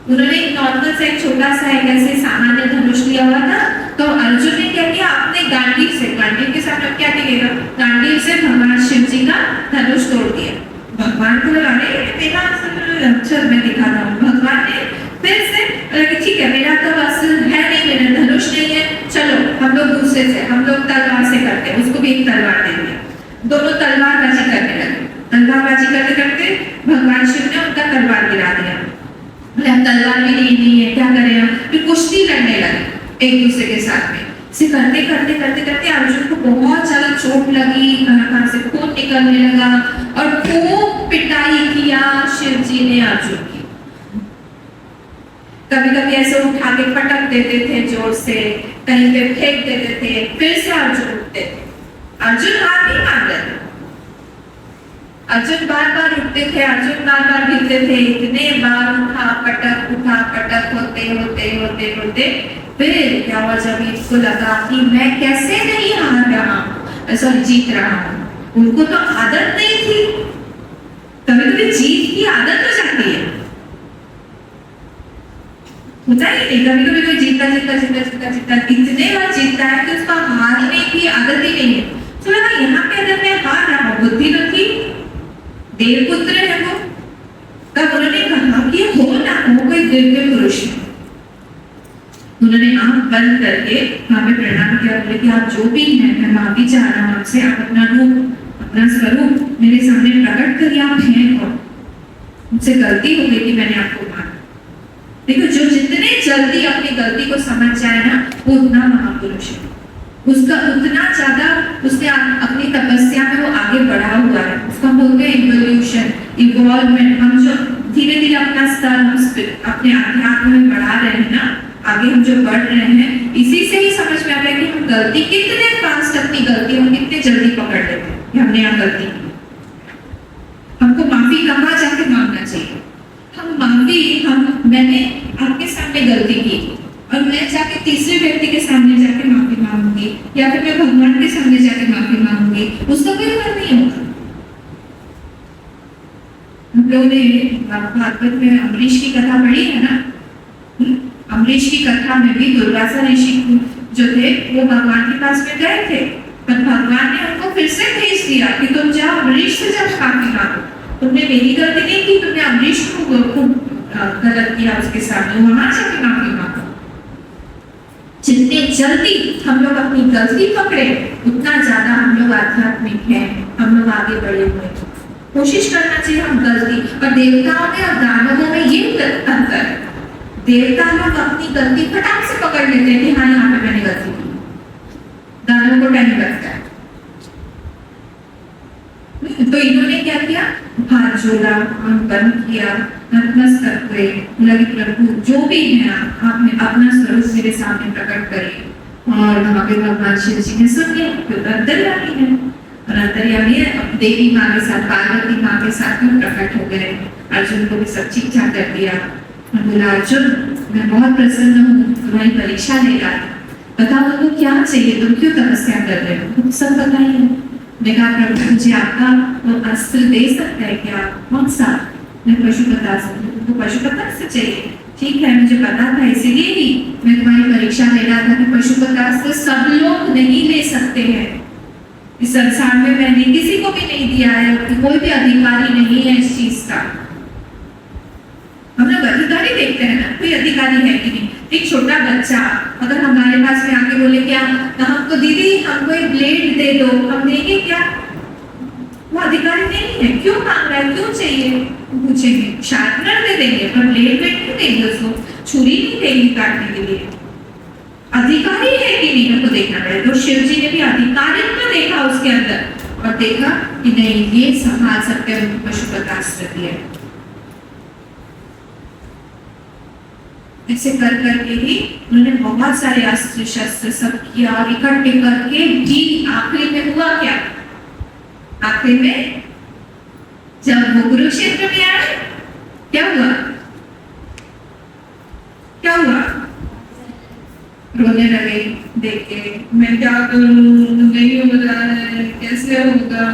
उन्होंने एक नॉर्मल से एक छोटा सा एक ऐसे सामान्य धनुष लिया हुआ था। तो अर्जुन ने क्या किया, अपने गांडीव के साथ क्या टिकेगा, गांडीव से भगवान शिव जी का धनुष तोड़ दिया। भगवान को लगा, मेरा अच्छा मैं दिखा रहा हूँ। भगवान ने फिर से ठीक है, मेरा तो अस्त्र है नहीं, मेरा धनुष नहीं है, चलो हम लोग दूसरे से, हम लोग तलवार से करते हैं। उसको भी एक तलवार दे दिया, दोनों तलवारबाजी करने लगे। तलवारबाजी करते करते भगवान शिव ने उनका तलवार गिरा दिया। बोले अब तलवार भी नहीं है, क्या करें हम। फिर कुश्ती लड़ने लगे एक दूसरे के साथ में। से करते करते करते करते अर्जुन को बहुत ज्यादा चोट लगी, कहां से खून निकलने लगा और खूब पिटाई किया शिव जी ने अर्जुन की। कभी कभी ऐसे उठा के पटक देते थे जोर से, कहीं पे फेंक देते थे, फिर से अर्जुन उठते थे। अर्जुन हार नहीं मान रहे थे, अर्जुन बार बार उठते थे, अर्जुन बार बार गिरते थे। इतने बार उठा पटक होते होते होते होते फिर क्या हुआ, जब इसको लगा कि मैं कैसे नहीं हार रहा हूँ, सॉरी जीत रहा हूँ। उनको तो आदत नहीं थी, कभी कभी जीत की आदत हो जाती है, होता ही नहीं, कभी कभी कोई जीतता जीतता जीतता जीतता जीतता इतने बार जीतता है कि उसका हारने की आदत ही नहीं है। तो लगा यहाँ पे अगर मैं हार रहा हूँ, बुद्धि तो थी, देवपुत्र है वो, तब उन्होंने कहा कि हो ना हो कोई दिव्य पुरुष है। उन्होंने आंख बंद करके वहां पे प्रणाम किया, बोले कि आप जो भी हैं, मैं माफी चाह रहा हूँ आपसे, आप अपना रूप अपना स्वरूप मेरे सामने प्रकट करिए, आप हैं कौन, मुझसे गलती हो गई कि मैंने आपको मारा। देखो, जो जितने जल्दी अपनी गलती को समझ जाए ना, वो उतना महापुरुष है, उसका उतना ज्यादा उसने अपनी तपस्या में वो आगे बढ़ा हुआ है। उसका बोलते हैं इवोल्यूशन, इवॉल्वमेंट। हम जो धीरे धीरे अपना स्तर हम अपने अध्यात्म में बढ़ा रहे हैं ना, आगे हम जो बढ़ रहे हैं, इसी से ही समझ में आता है कि हम गलती कितने फास्ट, अपनी गलती हम कितने जल्दी पकड़ लेते हैं कि हमने यहाँ गलती की। हमको माफी कहाँ जाके मांगना चाहिए? मैंने आपके सामने गलती की और मैं जाके तीसरे व्यक्ति के सामने जाके माफी मांगूंगी, या फिर मैं भगवान के सामने जाके माफी मांगूंगी, उसका कोई फर्क नहीं होगा। हम लोगों ने भागवत में अमरीश की कथा पढ़ी है ना। अमरीश की कथा में भी दुर्वासा ऋषि जो थे वो भगवान के पास में गए थे, पर भगवान ने उनको फिर से भेज दिया कि तुम जाओ अमरीश से जब माफी मांगो, तुमने मेरी गलती नहीं की, तुमने अमरीश को गलत किया उसके सामने, वहां जाके माफी मांगो। जितने जल्दी हम लोग अपनी गलती पकड़े, उतना ज्यादा हम लोग आध्यात्मिक हैं, हम लोग आगे बढ़े हुए। कोशिश करना चाहिए हम गलती, और देवताओं में और दानवों में ये अंतर है। देवता लोग अपनी गलती फटाक से पकड़ लेते हैं कि हाँ यहाँ पे मैंने गलती की, दानवों को टाइम लगता है। तो इन्होंने क्या किया, हाथ जोड़ा, आंख बंद किया, नतमस्तक हुए, बोला कि प्रभु जो भी है आपने अपना स्वरूप मेरे सामने प्रकट करिए। और वहां पे भगवान शिव जी ने सुन लिया, क्योंकि अंतर्यामी है, और अंतर्यामी है, देवी माँ के साथ, पार्वती माँ के साथ में प्रकट हो गए। अर्जुन को भी सब ठीक ठाक कर दिया और बोला, अर्जुन मैं बहुत प्रसन्न हूँ, तुम्हारी परीक्षा ले रहा है, बताओ तुमको क्या चाहिए, तुम क्यों तपस्या कर रहे हो, तुम सब बताइए। मैं कहा प्रभु मुझे आपका वो अस्त्र दे सकता है क्या? कौन सा? मैं पशुपता सकती हूँ, तुमको पशुपता से चाहिए? ठीक है, मुझे पता था, इसीलिए ही मैं तुम्हारी परीक्षा ले रहा था कि पशुपता से सब लोग नहीं ले सकते हैं। इस संसार में मैंने किसी को भी नहीं दिया है, कोई भी अधिकारी नहीं है इस चीज का। हम लोग अधिकारी देखते हैं ना, कोई अधिकारी है कि नहीं। एक छोटा बच्चा अगर हमारे पास में आके बोले क्या, हमको दीदी हमको एक ब्लेड दे दो, हम देंगे क्या? वो अधिकारी नहीं है। क्यों मांग रहा है, क्यों चाहिए पूछेंगे, शार्पनर दे देंगे, पर ब्लेड क्यों देंगे उसको? छुरी नहीं देंगे काटने के लिए। अधिकारी है कि नहीं हमको देखना पड़े। तो शिव जी ने भी अधिकारित्व देखा उसके अंदर और देखा कि नहीं, ये संभाल सकते हैं, उनको पशुपतास्त्र दिया। ऐसे कर करके ही उन्होंने बहुत सारे अस्त्र शस्त्र सब किया और इकट्ठे करके भी आखिरी में हुआ क्या? आखिरी में जब वो कुरुक्षेत्र में आए, क्या हुआ? क्या हुआ? रोने लगे देख के, मैं क्या करूं, नहीं हो रहा है, कैसे होगा।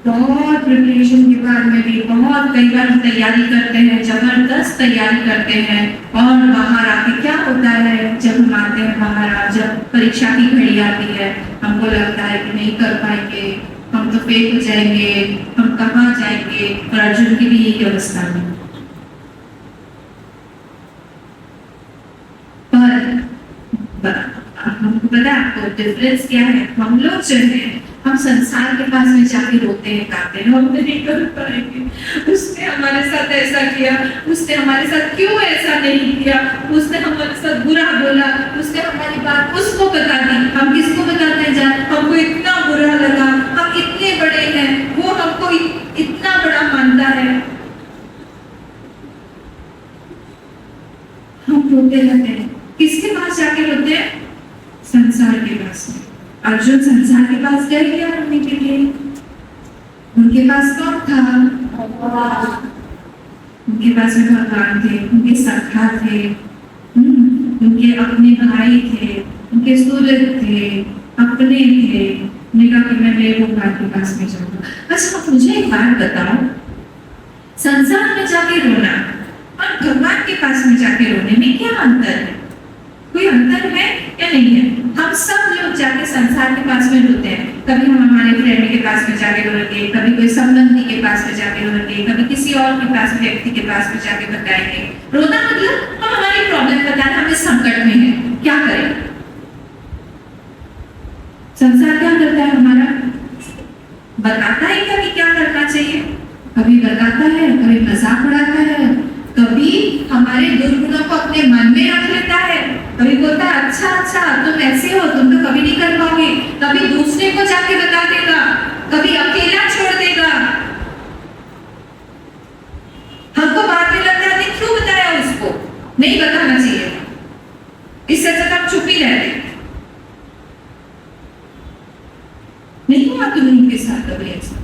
बहुत प्रिपरेशन के बाद में भी बहुत कई बार हम तैयारी करते हैं, जबरदस्त तैयारी करते हैं, और बाहर आके क्या होता है, जब हम आते हैं बाहर, जब परीक्षा की घड़ी आती है, हमको लगता है कि नहीं कर पाएंगे, हम तो फेल हो जाएंगे, हम कहाँ जाएंगे। और अर्जुन की भी यही अवस्था है। पर हमको पता है आपको डिफरेंस क्या है? हम लोग जो है, हम संसार के पास में जाके रोते हैं, गाते हैं, हम नहीं कर पाएंगे, उसने हमारे साथ ऐसा किया, उसने हमारे साथ क्यों ऐसा नहीं किया, उसने हमारे साथ बुरा बोला, उसने हमारी बात उसको बता दी, हम किसको बताते जाए, हमको इतना बुरा लगा, हम इतने बड़े हैं, वो हमको इतना बड़ा मानता है, हम रोते रहते हैं। किसके पास जाके रोते हैं? संसार के पास में। अर्जुन संसार के पास गए क्या करने के लिए? उनके पास कौन था? उनके पास में भगवान थे, उनके सखा थे, उनके अपने भाई थे, उनके सूरज थे, अपने थे। उन्होंने कहा कि मैं मेरे भगवान के पास में जाऊंगा। अच्छा मुझे एक बात बताओ, संसार में जाके रोना और भगवान के पास में जाके रोने में क्या अंतर है? कोई अंतर है या नहीं है? हम सब लोग जाके संसार के पास में रोते हैं। कभी हम हमारे फ्रेंड के पास में जाके रोएंगे, कभी कोई संबंधी के पास में जाके रोएंगे, कभी किसी और के पास व्यक्ति के पास में जाके बताएंगे। रोना मतलब हम हमारी प्रॉब्लम बताना, हम इस संकट में हैं, क्या करें? संसार क्या करता है हमारा? बताता है क्या कि क्या करना चाहिए? कभी बताता है, कभी मजाक उड़ाता है, कभी हमारे दुर्गुणों को अपने मन में रख लेता है, कभी बोलता है अच्छा अच्छा तुम ऐसे हो, तुम तो कभी नहीं कर पाओगे, कभी दूसरे को जाके बता देगा, कभी अकेला छोड़ देगा। हमको बाद में लगता है क्यों बताया उसको, नहीं बताना चाहिए, इससे अच्छा हम चुप ही रहते। नहीं हुआ तुम उनके साथ कभी ऐसा?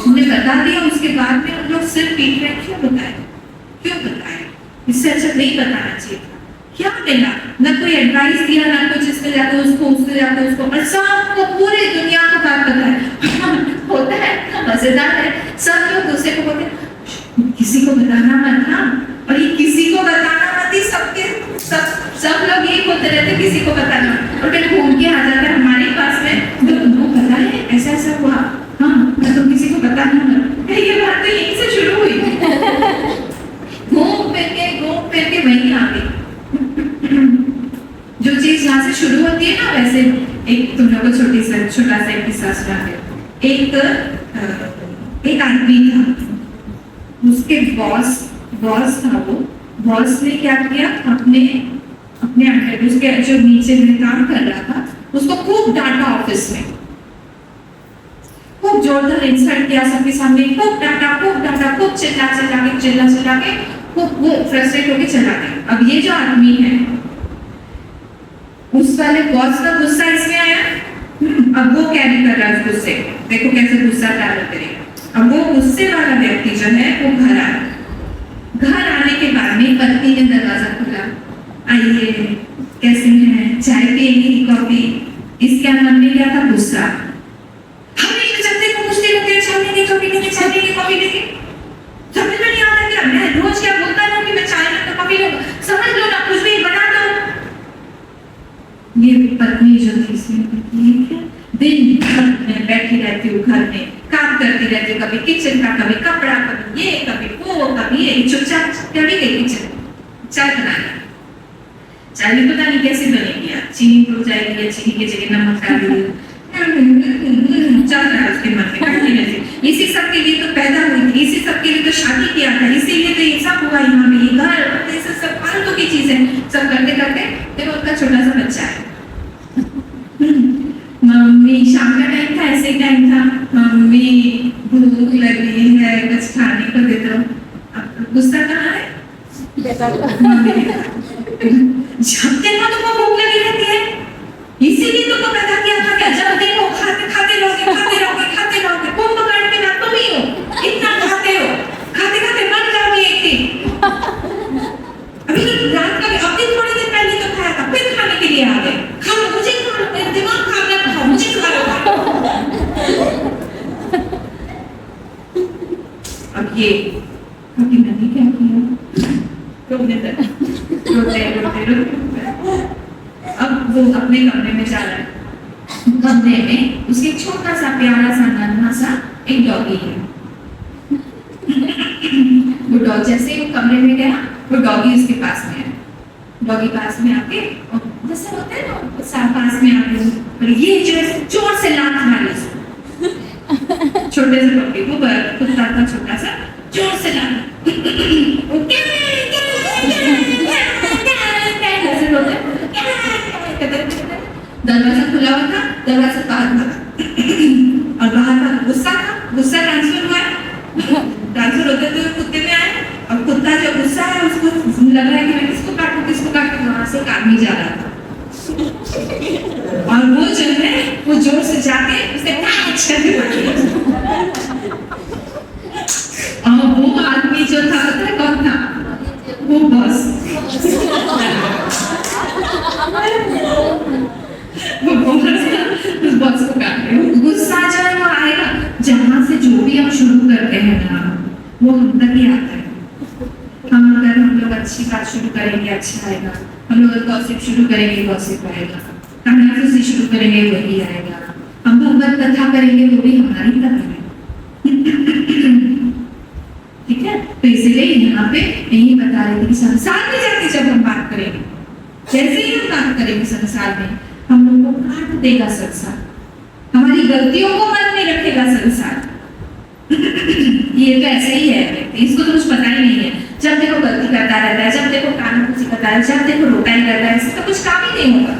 उन्हें बता दिया, उसके बाद में उन लोग सिर्फ पीट रहे, क्यों बताया? क्यों बताया? इससे अच्छा नहीं बताना चाहिए था। क्या मिला? ना कोई एडवाइस दिया, ना कुछ, इसमें जाकर उसको, उसमें जाकर उसको, और सबको पूरी दुनिया को बात पता है। होता है मजेदार है, सब लोग दूसरे को बोलते हैं किसी को बताना मत ना, और ये किसी को बताना मत ही सबके सब लोग यही बोलते रहते किसी को बताना, और फिर घूम के आ जाता है हमारे पास में, तो तुमको पता है ऐसा ऐसा हुआ, हाँ मैं तुम किसी को बताना मत। ये बात तो यहीं से शुरू हुई, घूम फिर के वहीं आ गई। जो चीज यहाँ से शुरू होती है ना, वैसे एक तुम लोग को छोटा सा एक किस्सा सुनाते। एक आदमी था, उसके बॉस था, वो बॉस ने क्या किया, अपने अंडर उसके जो नीचे में काम कर रहा था उसको खूब डांटा, ऑफिस में खूब जोरदार इंसल्ट किया, सबके सामने खूब डांटा, खूब चिल्ला के खूब वो फ्रस्ट्रेट होके चला गया। अब ये जो आदमी है, उस वाले बॉस का गुस्सा इसमें आया, अब वो कैरी कर रहा है उस गुस्से, देखो कैसे गुस्सा ट्रैवल करेगा। अब वो गुस्से वाला व्यक्ति जो है वो घर आया, घर आने के बाद में पत्नी ने दरवाजा खोला, आइए कैसे हैं, चाय पिएंगे कॉफी? इसके मन में क्या था? गुस्सा। हम एक जगते को पूछते रहते हैं चाय लेंगे कॉफी लेंगे, चाय लेंगे कॉफी लेंगे, समझ में नहीं आता क्या? मैं रोज क्या बोलता हूँ कि मैं चाय लेंगे कॉफी लेंगे, समझ लो ना, कुछ भी बना दो। ये पत्नी जो थी इसमें दिन भर में बैठी रहती हूँ, घर में काम करती रहती हूँ, कभी किचन का, कभी कपड़ा, कभी ये, कभी वो, कभी ये, चुपचाप चली गई किचन चाय बनाने। चाय भी पता नहीं कैसे बनेगी यार, चीनी टूट जाएगी या चीनी की जगह नमक डाल देगी, चल रहा है उसके मन में कंटिन्यूअसली। इसी सब के लिए तो पैदा हुई थी, इसी सब के लिए तो शादी किया था, इसीलिए तो ये सब हुआ यहाँ पे, ये घर, ये सब फालतू की चीजें सब करते करते फिर उनका छोटा सा बच्चा है। मम्मी, शाम का टाइम था, ऐसे टाइम था, मम्मी भूख लगी है, कुछ खाने को दे दो। अब गुस्सा कहाँ है? जब देखो तुमको भूख लगी रहती है, इसीलिए तुमको पैदा किया था क्या? जब देखो खाते रहोगे, कुंभ कर्ण के ना तुम ही हो, इतना खाते हो, खाते मर जाओगे एक दिन। अभी तो रात का भी, अभी थोड़ी देर पहले तो खाया था, फिर खाने के लिए आ गए, खा लो मुझे, खा लो, मेरा दिमाग खा रहा है, मुझे खा लो। अब ये अभी मैंने क्या किया, रोते। अब वो अपने कमरे में जा रहा है, कमरे में उसके छोटा सा प्यारा सा नन्हा सा एक डॉगी है। वो डॉग जैसे वो कमरे में गया, वो डॉगी उसके पास में है, डॉगी पास में आके जैसे होते हैं ना, पास में आके और ये जो जोर से लात मारी उसको, छोटे से डॉगी को, कुत्ता था छोटा सा, जोर से लात दरवाजा खुला हुआ था, दरवाजा बाहर था और बाहर का गुस्सा ट्रांसफर हुआ है, ट्रांसफर होते तो कुत्ते में आए, और कुत्ता जो गुस्सा है उसको लग रहा है कि मैं किसको काटूं, वहां से काटने जा रहा था, और वो जो है वो जोर से जाके उसे काट करके पड़ी। और वो आदमी जो था पता है कौन था? वो बॉस। वो बॉस उस बॉस को काट रहे, गुस्सा जो है वो आएगा, जहां से जो भी हम वो हम तक ही आता है। हम लोग अच्छी बात शुरू करेंगे अच्छा आएगा, हम लोग गॉसिप शुरू करेंगे गॉसिप आएगा, कहानी शुरू करेंगे वही आएगा, हम भगवत कथा करेंगे वो भी हमारी कथा है। ठीक है, तो इसीलिए यहाँ पे यही बता रहे थे कि संसार में जाके जब हम बात करेंगे, जैसे ही हम बात करेंगे संसार में, हम लोग को काट देगा संसार, हमारी गलतियों को मन में रखेगा संसार। ये तो ऐसे ही है, इसको तो कुछ पता ही नहीं है। जब देखो गलती करता रहता है, जब देखो कानून करता है, जब देखो रोता ही रहता है, इसका कुछ काम ही नहीं होगा।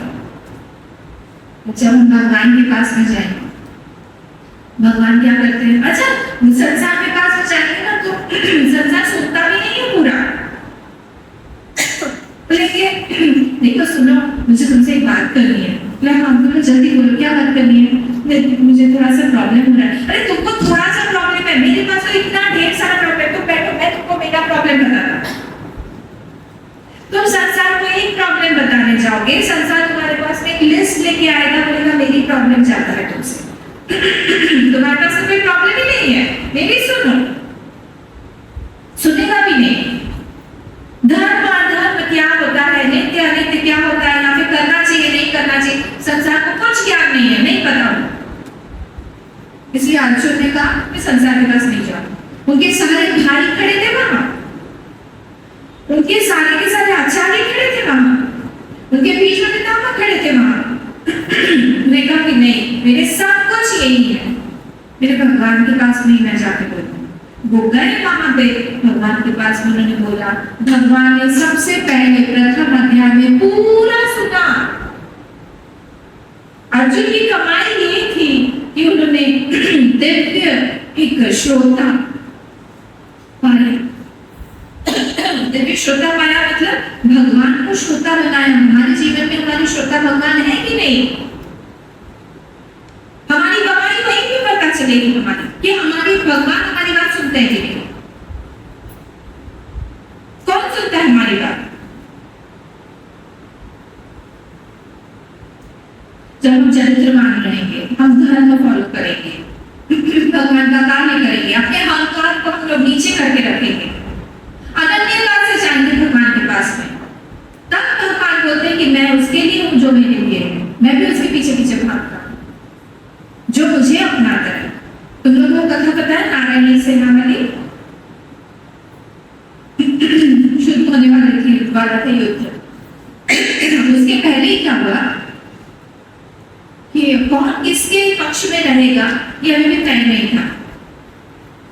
जब हम भगवान के पास में जाएंगे, भगवान क्या करते हैं, अच्छा संसार के पास में जाएंगे ना तो संसार सुनता भी नहीं है पूरा। लेकिन देखो सुनो, मुझे तुमसे एक बात करनी है। हम जल्दी बोलो, क्या बात करनी है? मुझे थोड़ा सा प्रॉब्लम हो रहा है। अरे तुमको थोड़ा सा प्रॉब्लम है, मेरे पास तो इतना ढेर सारा प्रॉब्लम है। तुम बैठो, मैं तुमको मेरा प्रॉब्लम बताता। तुम संसार को एक प्रॉब्लम बताने जाओगे, संसार तुम्हारे पास में एक लिस्ट लेके आएगा, बोलेगा मेरी प्रॉब्लम चाहता है तुमसे। तुम्हारे पास तो कोई प्रॉब्लम ही नहीं है, मेरी सुनो, सुनेगा भी नहीं। धर्म अधर्म क्या होता है, नित्य अनित्य क्या होता है, या फिर करना चाहिए नहीं करना चाहिए, संसार को कुछ ज्ञान नहीं है, नहीं पता। इसलिए अर्जुन ने कहा कि संसार के पास नहीं जाओ। उनके सारे भाई खड़े थे वहां, उनके सारे के सारे आचार्य खड़े थे वहां, उनके बीच में पितामह खड़े थे वहां। उन्होंने कहा कि नहीं, मेरे सब कुछ यही है, मेरे भगवान के पास नहीं मैं जाके बोलूं। वो गए वहां पे भगवान के पास, उन्होंने बोला। भगवान ने सबसे पहले प्रथम अध्याय में पूरा सुना। अर्जुन की कमाई ये थी कि उन्होंने दिव्य एक श्रोता पाया। दिव्य श्रोता पाया मतलब भगवान को श्रोता बनाया। हमारे जीवन में हमारी श्रोता भगवान है कि नहीं? हमारी कमाई वहीं पे पता चलेगी हमारी कि हमारी भगवान हमारी बात सुनते हैं कि नहीं। कौन सुनता है हमारी बात? जब हम चरित्रवान रहेंगे, हम धर्म फॉलो करेंगे, भगवान का कार्य करेंगे, अपने अहंकार को हम लोग नीचे करके रखेंगे, अनन्यता से जाएंगे भगवान के पास में, तब भगवान बोलते हैं कि मैं उसके लिए हूं जो मेरे लिए है, मैं भी उसके पीछे पीछे भागता हूं जो मुझे अपनाता है। तुम लोगों को कथा पता है नारायणी सेना वाली? शुरू होने वाला था युद्ध। उसके पहले ही क्या हुआ कि कौन किसके पक्ष में रहेगा ये अभी भी तय नहीं था।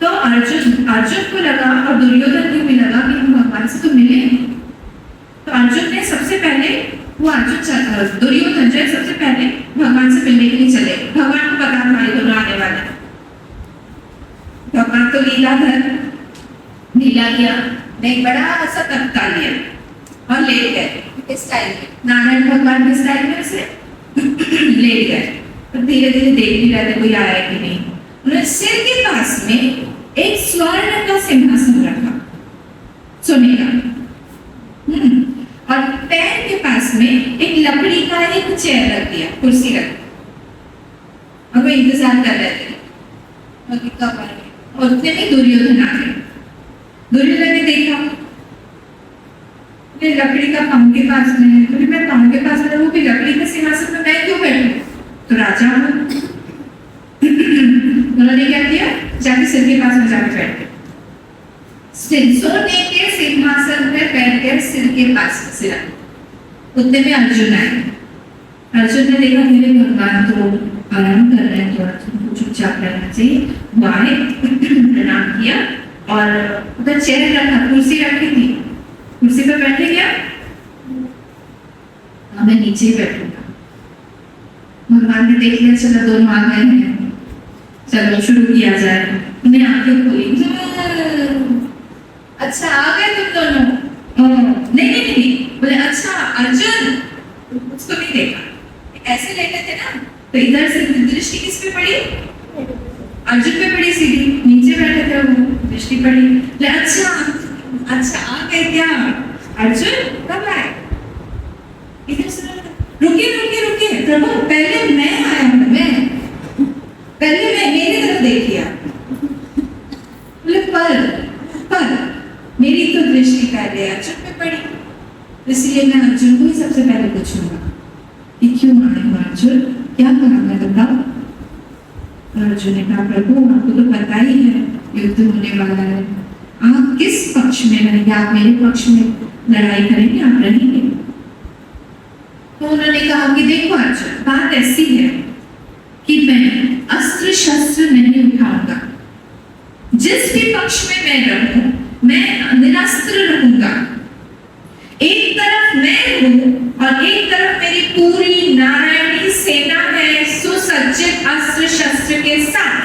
तो अर्जुन को लगा और दुर्योधन को भी लगा कि हम भगवान से तो मिले। तो अर्जुन ने सबसे पहले दुर्योधन जो सबसे पहले भगवान से मिलने के लिए चले। भगवान को पता था ये दोनों आने वाले। भगवान तो लीला किया, एक बड़ा सा तख्ता लिया और लेट गए। इस स्टाइल में नारायण भगवान के स्टाइल में से लेट गए। तो धीरे धीरे देख भी रहे थे कोई आया कि नहीं। उन्होंने सिर के पास में एक स्वर्ण का सिंहासन रखा सोने का, और पैर के पास में एक लकड़ी का एक चेयर रख दिया, कुर्सी रख दी। और वो इंतजार कर रहे थे कब आएंगे। और उतने में दुर्योधन आ गए। दुर्योधन ने देखा लकड़ी का पांव के पास में है, तो मैं पांव के पास में भी लकड़ी के सिंहासन में मैं क्यों बैठूं? तो राजा हूं। उन्होंने क्या किया, जाके सिर के पास में जाके बैठ गए। सोने के सिंहासन पे बैठ कर सिर के पास सिरा। उतने में अर्जुन आए। अर्जुन ने देखा मेरे भगवान तो आराम कर रहे हैं, थोड़ा चुपचाप रहना चाहिए। वो आए, प्रणाम किया और उधर चेयर रखा, कुर्सी रखी थी, कुर्सी पे बैठे गया। मैं नीचे ही बैठूंगा। भगवान ने देख लिया, चलो दोनों आ गए हैं, चलो शुरू किया जाए। उन्हें आंखें खोली, अच्छा आ गए तुम दोनों? नहीं, बोले अच्छा अर्जुन। उसको नहीं देखा, ऐसे लेटे थे ना, तो इधर से दृष्टि किस पे पड़ी? अर्जुन पे पड़ी सीधी। नीचे बैठे थे वो, दृष्टि पड़ी। अच्छा आ गए क्या अर्जुन? कब आए? इधर से रुकिए प्रभु, पहले मैं आया हूं, पहले मैं मेरी तरफ देखिए। बोले पर पहले अर्जुन पे पड़ी, इसलिए मैं अर्जुन को ही सबसे पहले पूछूंगा कि क्यों आए हो अर्जुन, क्या काम है बताओ। अर्जुन ने कहा प्रभु आपको तो पता ही है युद्ध होने वाला है, आप किस पक्ष में रहेंगे, आप मेरे पक्ष में लड़ाई करेंगे, आप रहेंगे। तो उन्होंने कहा कि देखो अर्जुन बात ऐसी है कि मैं अस्त्र शस्त्र नहीं उठाऊंगा, जिस भी पक्ष में मैं रहूं मैं निरस्त्र रहूंगा। एक तरफ मैं हूं और एक तरफ मेरी पूरी नारायणी सेना है सुसज्जित अस्त्र शस्त्र के साथ।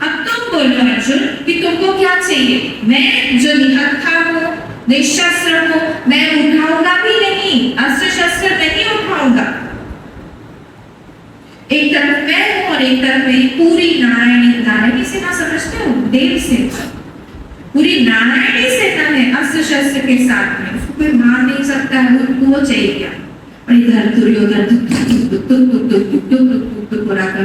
अब तुम बोलो अर्जुन कि तुमको क्या चाहिए। मैं जो निहत्था हूं, निशस्त्र हूं, मैं उठाऊंगा भी नहीं, अस्त्र शस्त्र नहीं उठाऊंगा। एक तरफ मैं हूं और एक तरफ मेरी पूरी नारायणी सेना, समझते हो, देव सेना, पूरी नारायणी सेना है अस्त्र शस्त्र के साथ में, उसको कोई मार नहीं सकता है, वो चाहिए क्या। और इधर दुर्योधन बुरा कर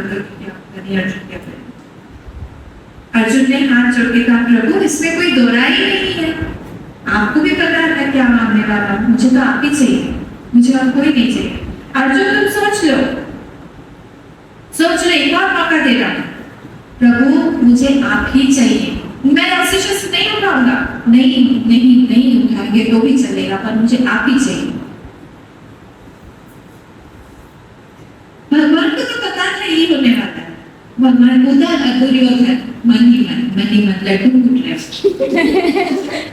अर्जुन ने हाथ जोड़ के कहा प्रभु इसमें कोई दोहराई नहीं है, आपको भी पता है क्या मांगने वाला, मुझे तो आप ही चाहिए, मुझे और कोई नहीं चाहिए। अर्जुन तुम सोच लो, एक और मौका दे रहा हूं, प्रभु मुझे आप ही चाहिए, मैं अस्त्र शस्त्र नहीं उठाऊंगा। नहीं उठाएंगे तो भी चलेगा, पर मुझे आप ही चाहिए। भगवान को तो पता है ये होने वाला है, भगवान उधर दुर्योधन मन ही मन लड्डू फूट रहे।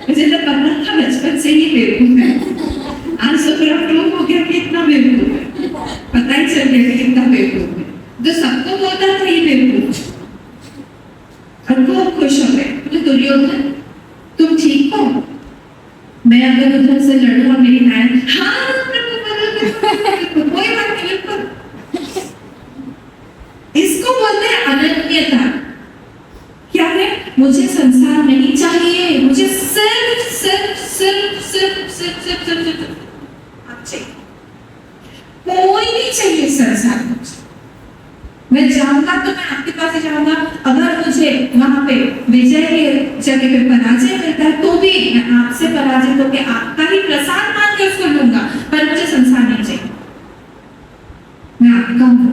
मुझे तो पता था बचपन से ही बेवकूफ है, आज तो पूरा प्रूफ हो गया कि इतना बेवकूफ है, पता ही चल गया कि कितना बेवकूफ है। जो सबको बोलता था ये बेवकूफ, और वो खुश हो गए। तो दुर्योधन तुम ठीक हो, मैं अगर उधर से लड़ूं और मेरी नारायण, हाँ कोई बात नहीं, बिल्कुल। इसको बोलते हैं अनन्यता। क्या है, मुझे संसार नहीं चाहिए, मुझे सिर्फ आप चाहिए, कोई नहीं चाहिए संसार में। मैं जाऊंगा तो मैं आपके पास ही जाऊंगा, अगर मुझे वहां पे विजय के जगह पे पराजय मिलता है तो भी मैं आपसे पराजित होकर आपका ही प्रसाद मान के उसको लूंगा, पर मुझे संसार नहीं चाहिए, मैं आपका हूं।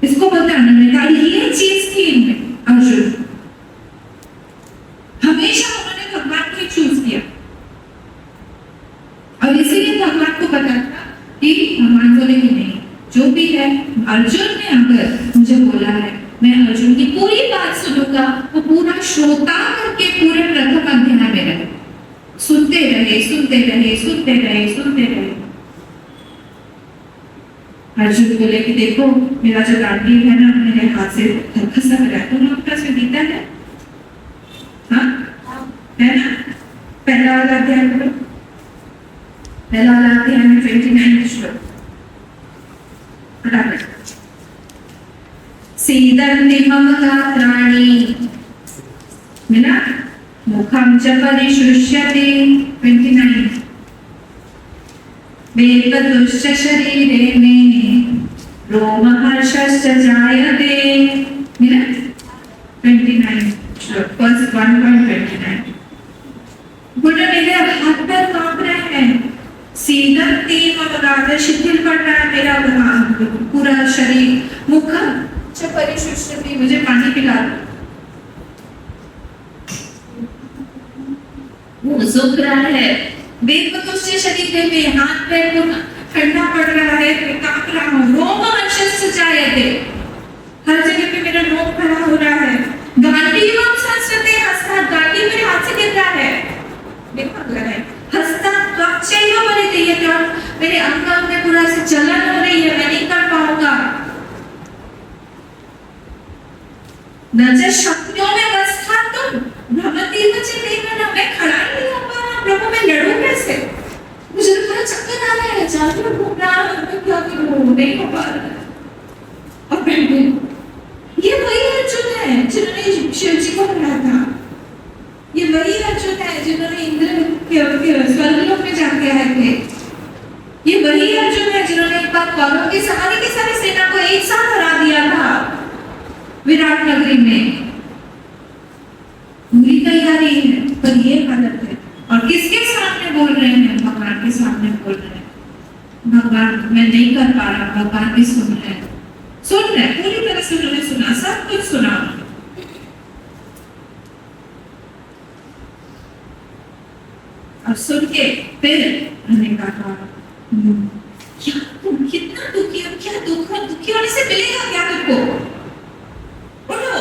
इसको बोलते हैं अनन्यता। ये चीज थी इनमें अर्जुन, हमेशा उन्होंने भगवान को ही चूज किया, और इसीलिए भगवान को पता था कि भगवान बोले कि नहीं, जो भी है अर्जुन ने अगर मुझे बोला है मैं अर्जुन की पूरी बात सुनूंगा, वो पूरा श्रोता करके पूरे प्रथम अध्याय में रहे, सुनते रहे। अर्जुन बोले कि देखो मेरा जो गांडी है ना, मेरे हाथ से खसा रहा है, तुम लोग से दीता है, हाँ है ना। पहला वाला अध्याय में 29 श्लोक सीदन्ति मम गात्राणि मिला, मुखं च परिशुष्यते 29, वेपतुश्च शरीरे मे रोमहर्षश्च जायते, मिला 29 श्लोक फर्स्ट 1.29। बोले मेरे हाथ पैर कांप रहे हैं, सीदन्ति मम गात्राणि, शिथिल पड़ रहा है मेरा पूरा शरीर, मुखं च परिशुष्यते, मुझे पानी पिला दो, सूख रहा है, वेपतुश्च शरीरे मे, हाथ पैर को ठंडा पड़ रहा है, कांप रहा हूं, रोमहर्षश्च जायते, हर जगह पे मेरा रोम खड़ा हो रहा है, गांडीवं संस्कृते हस्ता, गांडी मेरे हाथ से गिर रहा है, देखो अगला है, हस्ता त्वचैव परिदीयते, और मेरे अंग में पूरा ऐसे जलन हो रही है, मैं नहीं कर पाऊंगा। न च शक्नोमि अवस्थातुं भ्रमतीव च देवना, मैं खड़ा ही नहीं हो पा रहा, प्रभु मैं लड़ूं कैसे, मुझे तो पूरा चक्कर आ रहा है, चारों ओर घूम रहा है, मैं क्या करूं, नहीं हो पा रहा है। और बैठे, ये वही अर्जुन है जिन्होंने शिव जी को हराया था, ये वही अर्जुन है जिन्होंने इंद्र के स्वर्गलोक में जाके आए थे, ये वही अर्जुन है जिन्होंने एक बार कौरवों की सारी सेना को एक साथ हरा दिया था विराट नगरी में। पूरी तैयारी आ रही है, पर ये हालत है। और किसके सामने बोल रहे हैं? भगवान के सामने बोल रहे हैं। भगवान मैं नहीं कर पा रहा, भगवान भी सुन रहे हैं, पूरी तरह से उन्होंने सुना, सब कुछ सुना। और सुन के फिर उन्होंने कहा क्या तुम कितना दुखी हो, क्या दुखी होने से मिलेगा क्या तुमको? बोलो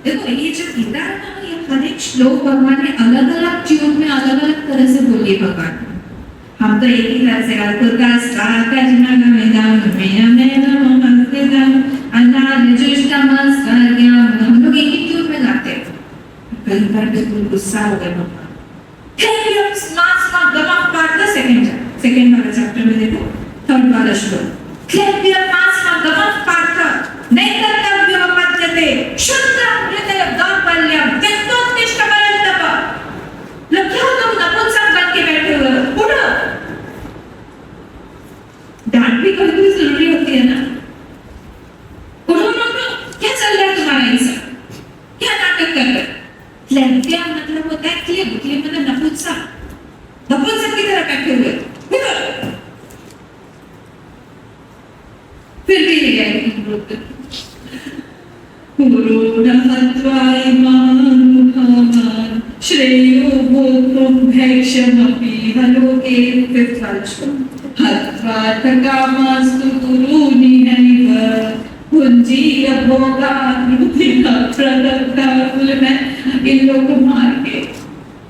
देखो, ये जो गीता है ना, ये हर एक श्लोक भगवान ने अलग अलग ट्यून में अलग अलग तरह से बोली भगवान। हम तो एक ही तरह से हम लोग एक ही ट्यून में गाते हैं। कई बार बिल्कुल गुस्सा हो गया भगवान। सेकंड वाला चैप्टर में देखो, थर्ड वाला श्लोक, डांट भी कभी कभी जरूरी होती है ना। क्या चल रहा है तुम्हारा, ये सब क्या नाटक कर रहे? क्लेम्पिया मतलब होता है क्लेम, मतलब नपुंसक की तरह बैठे हुए। फिर भी ये श्रेयो भोक्तुं भैक्षमपि हलोके हत्वार्थकामास्तु गुरुनिहैव भुञ्जीय भोगान् बुद्धिना प्रदत्ता। मैं इन लोगों को मार के,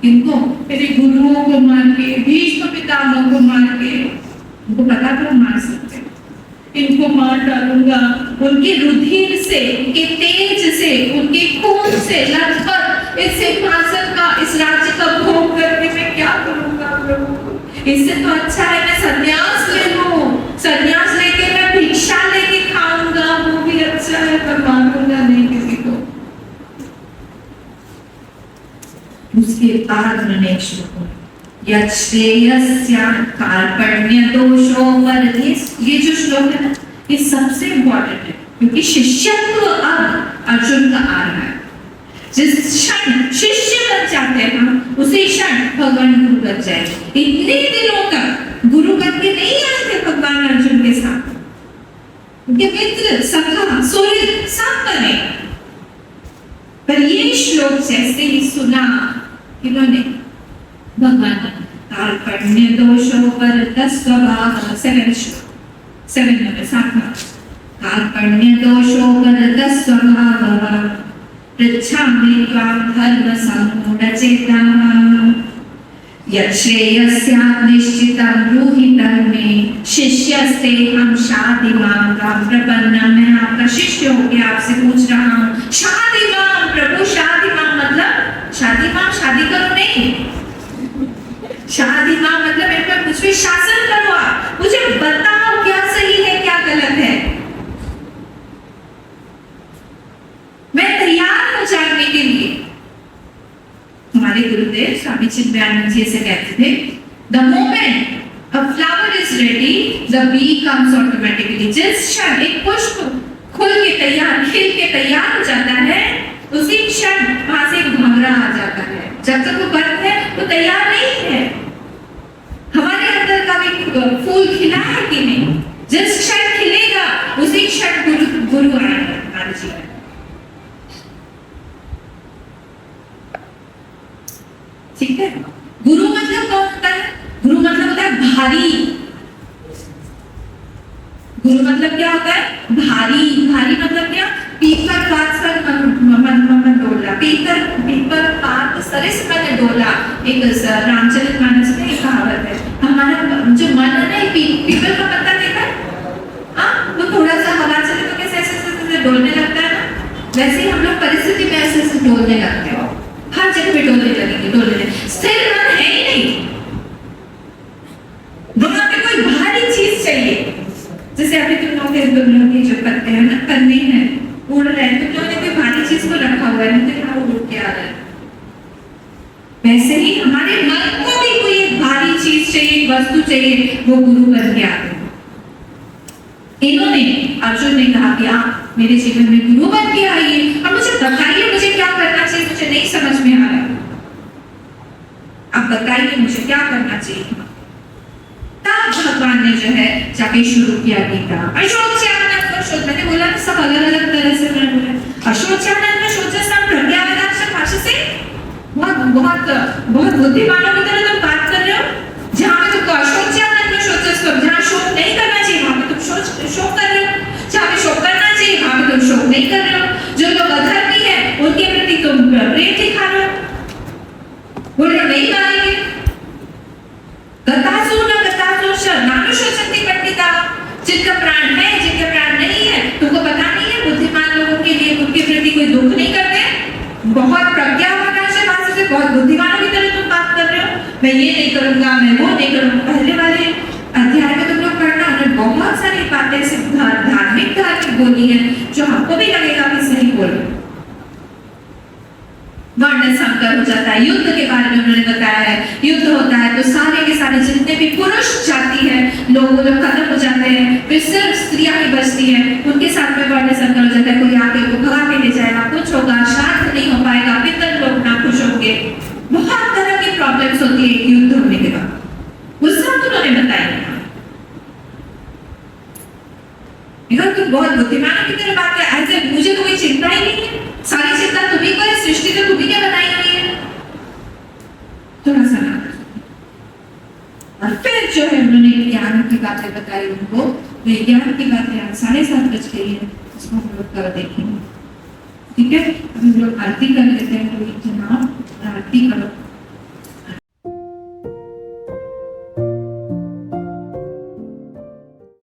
इनको मेरे गुरुओं को मार के, भीष्म पितामह को मार के, उनको पता तो मार सकते, इनको मार डालूंगा। उनके रुधिर से, उनके तेज से, उनके खून से लगभग इस सिंहासन का, इस राज्य का भोग करके मैं क्या करूंगा प्रभु? इससे तो अच्छा है मैं संन्यास ले लूं, संन्यास लेके मैं भिक्षा लेके खाऊंगा, वो भी अच्छा है, पर मारूंगा नहीं किसी को। उसके बाद उन्होंने कार्पण्य दोषो परदेश, ये जो श्लोक है ना, ये सबसे इम्पोर्टेंट है, क्योंकि शिष्यत्व अब अर्जुन का आ रहा है। जिस क्षण शिष्य बन जाते हैं हम, उसी क्षण भगवान गुरु बन जाएंगे। इतने दिनों तक गुरु बन के नहीं आए थे भगवान अर्जुन के साथ, उनके मित्र, सखा, सुहृद सब बने। पर ये श्लोक जैसे ही सुना इन्होंने, भगवान कार्पण्य दोषो परतः स्वभावः, 7 नंबर 7 कार्पण्य दोषो परतः स्वभावः पृच्छामि त्वां धर्म सम्मूढचेताः यच्छ्रेयस्यात् निश्चितं ब्रूहि तन्मे शिष्यस्तेऽहं शाधिमां त्वां प्रपन्नम्। मैं आपका शिष्य होकर आपसे पूछ रहा हूँ, शाधिमां प्रभु, शाधिमां मतलब शादी करो नहीं, शाधिमां मतलब मेरे पर कुछ भी शासन करो, आप मुझे बताओ क्या सही है क्या गलत है, मैं तैयार हूं जानने के लिए। हमारे गुरुदेव स्वामी चिन्मयानंद जी ऐसे कहते थे, the moment a flower is ready the bee comes automatically. जिस क्षण एक पुष्प खुल के तैयार, खिल के तैयार हो जाता है, उसी क्षण वहां से एक भंवरा आ जाता है। जब तक वो बंद है वो तैयार नहीं है। हमारे अंदर का भी फूल खिला है कि नहीं? जिस क्षण खिलेगा उसी क्षण गुरु आएगा हमारे जीवन। ठीक है, गुरु मतलब कौन होता है? गुरु मतलब होता है भारी। गुरु मतलब क्या होता है? भारी। भारी मतलब क्या? पीपर पात सर मन डोला, पीपर पात सरिस मन डोला। एक रामचरितमानस में एक कहावत है, हमारा जो मन है ना, पीपल का पत्ता देखा है? वो थोड़ा सा हवा चले तो कैसे ऐसे डोलने लगता है ना, वैसे ही हम लोग परिस्थिति में ऐसे डोलने लगते हो, हर जगह पे डोलने लगेंगे। स्थिर मन है ही नहीं, वहां पे कोई भारी चीज चाहिए। जैसे अभी तुम लोग के जो पत्ते हैं ना, पन्ने हैं, उड़ रहे हैं, तुम लोगों ने कोई भारी चीज को रखा हुआ है, नहीं तो यहाँ उड़ के आ रहा है। वैसे ही हमारे मन को भी कोई एक भारी चीज चाहिए, वस्तु चाहिए, वो गुरु बन के आते हैं। इन्होंने, अर्जुन ने कहा कि आप मेरे जीवन में गुरु बन के आइए और मुझे बताइए मुझे क्या करना चाहिए, मुझे नहीं समझ में आ रहा। अब बताइए मुझे क्या करना चाहिए। तब भगवान ने जो है जाके शुरू किया गीता। अशोच्यानंद को शोध, मैंने बोला ना सब अलग अलग तरह से मैंने बोला। अशोच्यानंद में शोचस्नान प्रज्ञा वेदांश भाषा से बहुत बहुत बहुत बुद्धिमानों की तरह तुम बात कर रहे हो। जहाँ पे तुमको अशोच्यानंद में शोचस्व, जहाँ शोक नहीं करना चाहिए वहाँ पे तुम शोक कर रहे हो, जहाँ पे शोक करना चाहिए वहाँ पे तुम शोक नहीं कर रहे हो। जो लोग अधर्मी है उनके प्रति तुम प्रेम दिखा रहे हो, वो लोग नहीं मानेंगे। गतासु न गतासु नानुशोचन्ति पंडिता, जिनका प्राण है जिनका प्राण नहीं है तुमको पता नहीं है। बुद्धिमान लोगों के लिए उनके प्रति कोई दुख नहीं करते। बहुत प्रज्ञा से बहुत बुद्धिमानों की तरह तुम बात कर रहे हो। मैं ये नहीं करूंगा, मैं वो नहीं करूंगा। पहले वाले अध्याय में तुम लोग पढ़ना, उन्होंने बहुत सारी बातें धार्मिक बोली है जो हमको भी लगेगा कि सही बोल। वर्ण संकर हो जाता है, युद्ध के बारे में उन्होंने बताया है। युद्ध होता है तो सारे के सारे जितने भी पुरुष जाति है लोग वो लोग खत्म हो जाते हैं, फिर सिर्फ स्त्रियां ही बचती हैं। उनके साथ में वर्ण संकर हो जाता है। कोई आके को भगा के ले जाएगा, कुछ होगा, श्राद्ध नहीं हो पाएगा, पितर लोग ना खुश होंगे। बहुत तरह की प्रॉब्लम्स होती है युद्ध होने के बाद। वो सब उन्होंने बताया। अगर तुम बहुत बुद्धिमानों की तरह बात कर, ऐसे मुझे तो कोई चिंता ही नहीं है, सारी चिंता तुम्ही को है, सृष्टि तो तुम्ही क्या बनाई हुई है। थोड़ा सा और फिर जो है उन्होंने ज्ञान की बातें बताई उनको। ज्ञान की बातें 7:30 बज गई है, उसको हम लोग कल देखेंगे। ठीक है, अब हम लोग आरती कर लेते हैं। जनाब आरती करो।